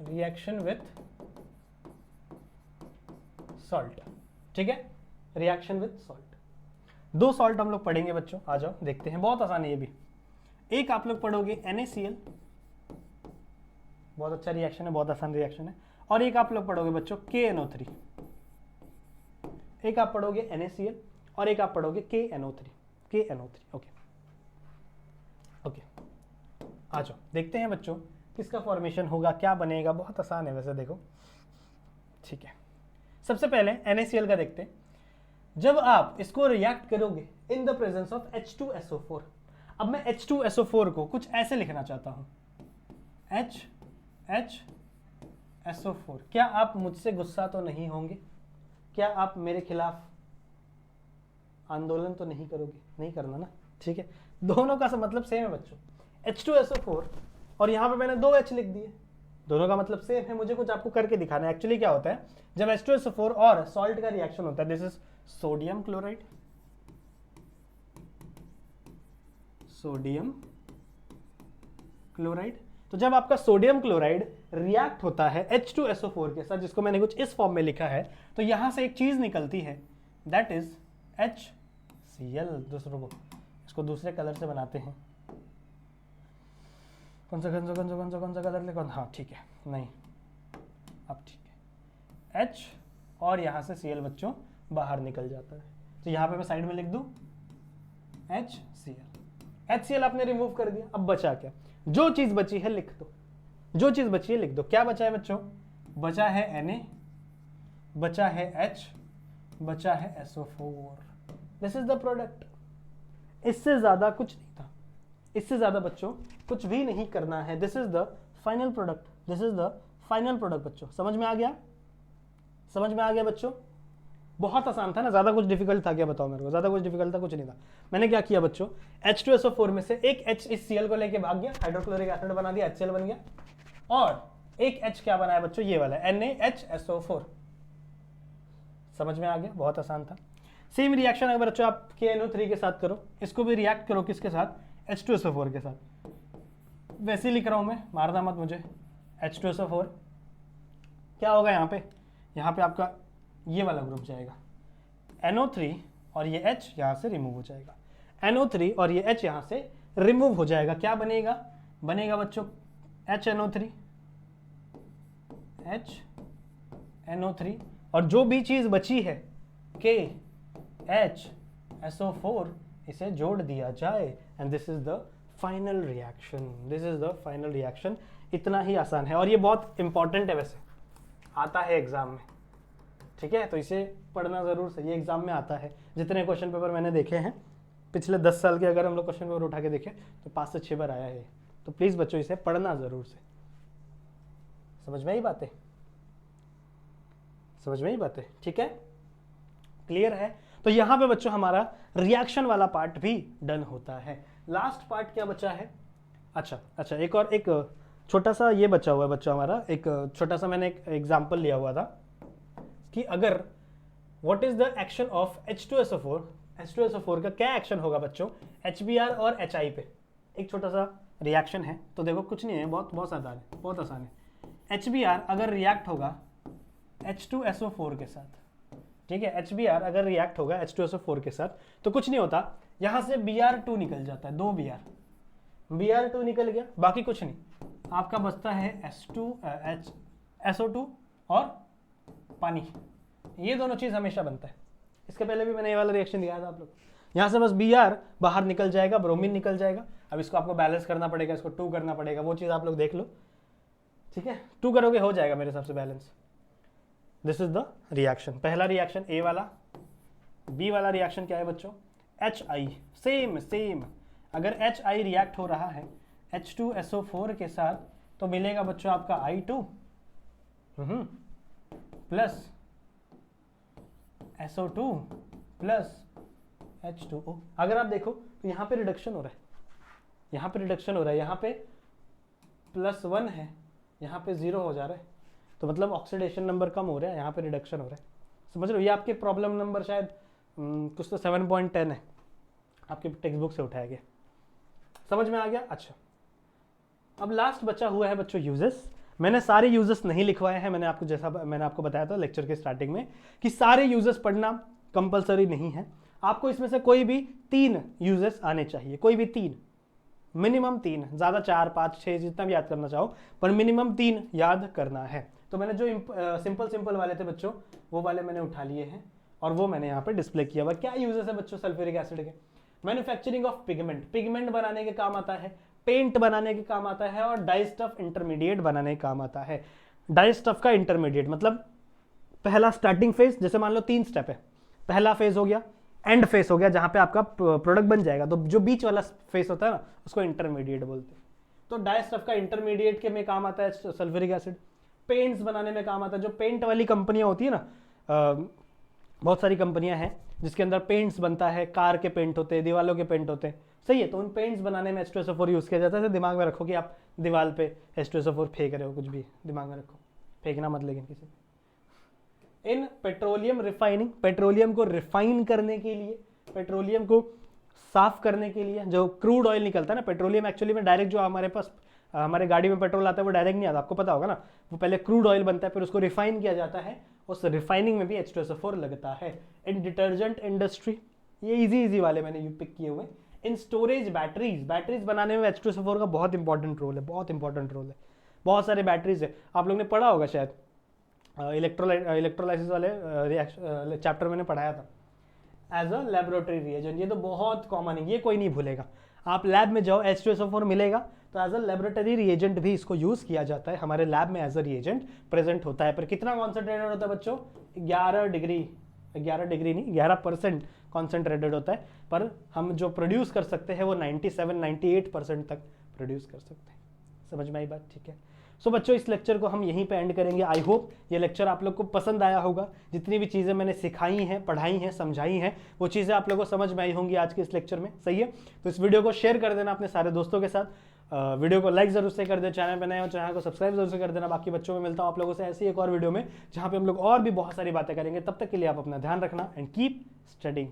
reaction with salt. ठीक है, रिएक्शन विथ सॉल्ट। दो सॉल्ट हम लोग पढ़ेंगे बच्चों, आ जाओ देखते हैं, बहुत आसान है ये भी। एक आप लोग पढ़ोगे NaCl, बहुत अच्छा रिएक्शन है, बहुत आसान रिएक्शन है। और एक आप लोग पढ़ोगे बच्चों KNO3, एक आप पढ़ोगे NaCl और एक आप पढ़ोगे KNO3। ओके ओके, आ जाओ देखते हैं बच्चों किसका फॉर्मेशन होगा, क्या बनेगा। बहुत आसान है वैसे, देखो। ठीक है, सबसे पहले NaCl का देखते हैं। जब आप इसको रिएक्ट करोगे इन द प्रेजेंस ऑफ H2SO4, अब मैं H2SO4 को कुछ ऐसे लिखना चाहता हूं, HSO4। क्या आप मुझसे गुस्सा तो नहीं होंगे? क्या आप मेरे खिलाफ आंदोलन तो नहीं करोगे? नहीं करना ना, ठीक है। दोनों का मतलब सेम है बच्चों, H2SO4 और यहाँ पे मैंने 2 H लिख दिए, दोनों का मतलब सेम है। मुझे कुछ आपको करके दिखाना है। एक्चुअली क्या होता है, जब H2SO4 और सॉल्ट का रिएक्शन होता है, this is sodium chloride, sodium chloride. तो जब आपका सोडियम क्लोराइड रिएक्ट होता है H2SO4 के साथ, जिसको मैंने कुछ इस फॉर्म में लिखा है, तो यहां से एक चीज निकलती है, दैट इज HCl। दूसरों को इसको दूसरे कलर से बनाते हैं। कौन सा कलर ले? हाँ ठीक है, नहीं अब ठीक है। H और यहाँ से Cl बच्चों बाहर निकल जाता है। तो यहाँ पे मैं साइड में लिख दूं HCl। HCl आपने रिमूव कर दिया, अब बचा क्या? जो चीज बची है लिख दो, जो चीज बची है लिख दो। क्या बचा है बच्चों? बचा है Na, बचा है H, बचा है SO4। This is the product. इससे ज्यादा कुछ नहीं था, इससे ज्यादा बच्चों कुछ भी नहीं करना है। This is the final product, this is the final product. बच्चों समझ में आ गया? समझ में आ गया बच्चों? बहुत आसान था ना, ज्यादा कुछ डिफिकल्ट था क्या? बताओ मेरे को, ज्यादा कुछ डिफिकल्ट था? कुछ नहीं था। मैंने क्या किया बच्चों, H2SO4 में से एक H इस Cl को लेके भाग गया, हाइड्रोक्लोरिक एसिड बना दिया, HCl बन गया। और एक H क्या बनाया बच्चों? ये वाला NaHSO4। समझ में आ गया? बहुत आसान था। सेम रिएक्शन अगर बच्चों आप KNO3 के साथ करो, इसको भी रिएक्ट करो किसके साथ? H2SO4 के साथ। वैसे ही लिख रहा हूं मैं, मारना मत मुझे। H2SO4 क्या होगा यहाँ पे? यहाँ पे आपका ये वाला ग्रुप जाएगा, NO3 और ये H यहाँ से रिमूव हो जाएगा, NO3 और ये H यहाँ से रिमूव हो जाएगा। क्या बनेगा? बनेगा बच्चों HNO3, HNO3। और जो भी चीज बची है KHSO4, इसे जोड़ दिया जाए and this is the final reaction. This is the final reaction. इतना ही आसान है और ये बहुत इंपॉर्टेंट है, वैसे आता है एग्जाम में, ठीक है। तो इसे पढ़ना जरूर से, ये एग्जाम में आता है। जितने क्वेश्चन पेपर मैंने देखे हैं पिछले 10 साल के अगर हम लोग क्वेश्चन पेपर उठा के देखें तो 5 से 6 बार आया है। तो प्लीज़ बच्चों इसे पढ़ना ज़रूर से। समझ में आई बातें? समझ में आई बातें? ठीक है, क्लियर है? तो यहाँ पे बच्चों हमारा रिएक्शन वाला पार्ट भी डन होता है। लास्ट पार्ट क्या बचा है? अच्छा एक और एक छोटा सा ये बचा हुआ है बच्चों हमारा, एक छोटा सा मैंने एक एग्जाम्पल लिया हुआ था कि अगर what is the action of H2SO4, H2SO4 का क्या एक्शन होगा बच्चों HBr और HI पे। एक छोटा सा रिएक्शन है, तो देखो कुछ नहीं है, बहुत आसान है। HBr अगर रिएक्ट होगा H2SO4 के साथ, ठीक है, HBr अगर रिएक्ट होगा H2SO4 के साथ तो कुछ नहीं होता, यहां से Br2 निकल जाता है, 2 Br2 निकल गया, बाकी कुछ नहीं, आपका बचता है SO2 और पानी। ये दोनों चीज हमेशा बनता है। इसके पहले भी मैंने ये वाला रिएक्शन दिया था आप लोग। यहां से बस Br बाहर निकल जाएगा, ब्रोमीन निकल जाएगा। अब इसको आपको बैलेंस करना पड़ेगा, इसको 2 करना पड़ेगा, वो चीज आप लोग देख लो, ठीक है। 2 करोगे हो जाएगा मेरे हिसाब से balance. This is the reaction, पहला रिएक्शन A वाला। B वाला रिएक्शन क्या है बच्चों? HI, सेम अगर HI रिएक्ट हो रहा है H2SO4 के साथ तो मिलेगा बच्चों आपका I2 plus SO2 plus H2O। अगर आप देखो तो यहाँ पे रिडक्शन हो रहा है, यहाँ पे +1 है, यहाँ पे 0 हो जा रहा है, तो मतलब ऑक्सीडेशन नंबर कम हो रहा है, यहाँ पे रिडक्शन हो रहा है। समझ लो, ये आपके प्रॉब्लम नंबर शायद कुछ तो 7.10 है, आपके टेक्स्ट बुक से उठाया गया। समझ में आ गया? अच्छा, अब लास्ट बचा हुआ है बच्चों यूजेस। मैंने सारे यूजेस नहीं लिखवाए हैं, मैंने आपको बताया था लेक्चर के स्टार्टिंग में कि सारे यूजेस पढ़ना कंपलसरी नहीं है। आपको इसमें से कोई भी 3 यूजेस आने चाहिए, कोई भी 3, मिनिमम 3, ज़्यादा 4, 5, 6 जितना भी याद करना चाहो, पर मिनिमम 3 याद करना है। तो मैंने जो सिंपल वाले थे बच्चों, वो वाले मैंने उठा लिए हैं और वो मैंने यहाँ पे डिस्प्ले किया हुआ। क्या यूजेस है बच्चों सल्फ्यूरिक एसिड के? मैन्युफैक्चरिंग ऑफ पिगमेंट बनाने के काम आता है, पेंट बनाने के काम आता है, और डाइस्टफ इंटरमीडिएट बनाने के काम आता है। डाइस्टफ का इंटरमीडिएट मतलब पहला स्टार्टिंग फेज, जैसे मान लो 3 स्टेप है, पहला फेज हो गया, एंड फेज हो गया जहां पे आपका प्रोडक्ट बन जाएगा, तो जो बीच वाला फेज होता है ना उसको इंटरमीडिएट बोलते हैं। तो डाइस्टफ का इंटरमीडिएट के में काम आता है सल्फ्यूरिक एसिड। पेंट्स बनाने में काम आता है, जो पेंट वाली कंपनियां होती है ना, बहुत सारी कंपनियां हैं जिसके अंदर पेंट्स बनता है, कार के पेंट होते हैं, दीवालों के पेंट होते हैं, सही है। तो उन पेंट्स बनाने में H2SO4 यूज किया जाता है। तो दिमाग में रखो कि आप दीवार पे H2SO4 फेंक रहे हो, कुछ भी दिमाग में रखो, फेंकना मत लेकिन किसी पे। इन पेट्रोलियम रिफाइनिंग, पेट्रोलियम को रिफाइन करने के लिए, पेट्रोलियम को साफ करने के लिए, जो क्रूड ऑयल निकलता है ना, पेट्रोलियम एक्चुअली में डायरेक्ट जो हमारे पास हमारे गाड़ी में पेट्रोल आता है वो डायरेक्ट नहीं आता, आपको पता होगा ना, वो पहले क्रूड ऑयल बनता है, फिर उसको रिफाइन किया जाता है, उस रिफाइनिंग में भी H2SO4 लगता है। इन डिटर्जेंट इंडस्ट्री, ये इजी वाले मैंने पिक किए हुए। इन स्टोरेज बैटरीज बनाने में H2SO4 का बहुत इंपॉर्टेंट रोल है, बहुत सारे बैटरीज है, आप लोगों ने पढ़ा होगा शायद, इलेक्ट्रोलाइसिस वाले चैप्टर मैंने पढ़ाया था, एज अ लेबोरेटरी रिएजेंट। ये तो बहुत कॉमन है, ये कोई नहीं भूलेगा। आप लैब में जाओ, H2SO4 मिलेगा, तो एज अ लेबोरेटरी रिएजेंट भी इसको यूज किया जाता है, हमारे लैब में एज अ रिएजेंट प्रेजेंट होता है। पर कितना कॉन्सेंट्रेटेड होता है बच्चों? 11 डिग्री नहीं, 11% कॉन्सेंट्रेटेड होता है, पर हम जो प्रोड्यूस कर सकते हैं वो 97-98% तक प्रोड्यूस कर सकते हैं। समझ में आई बात? ठीक है। सो बच्चों, इस लेक्चर को हम यहीं पे एंड करेंगे। आई होप ये लेक्चर आप लोग को पसंद आया होगा। जितनी भी चीज़ें मैंने सिखाई हैं, पढ़ाई हैं, समझाई हैं, वो चीज़ें आप लोगों को समझ में आई होंगी आज के इस लेक्चर में, सही है। तो इस वीडियो को शेयर कर देना अपने सारे दोस्तों के साथ, वीडियो को लाइक जरूर से कर दे, चैनल पे नए हो चैनल को सब्सक्राइब जरूर से कर देना। बाकी बच्चों में मिलता हूँ आप लोगों से ऐसी एक और वीडियो में, जहाँ पे हम लोग और भी बहुत सारी बातें करेंगे। तब तक के लिए आप अपना ध्यान रखना एंड कीप स्टडिंग।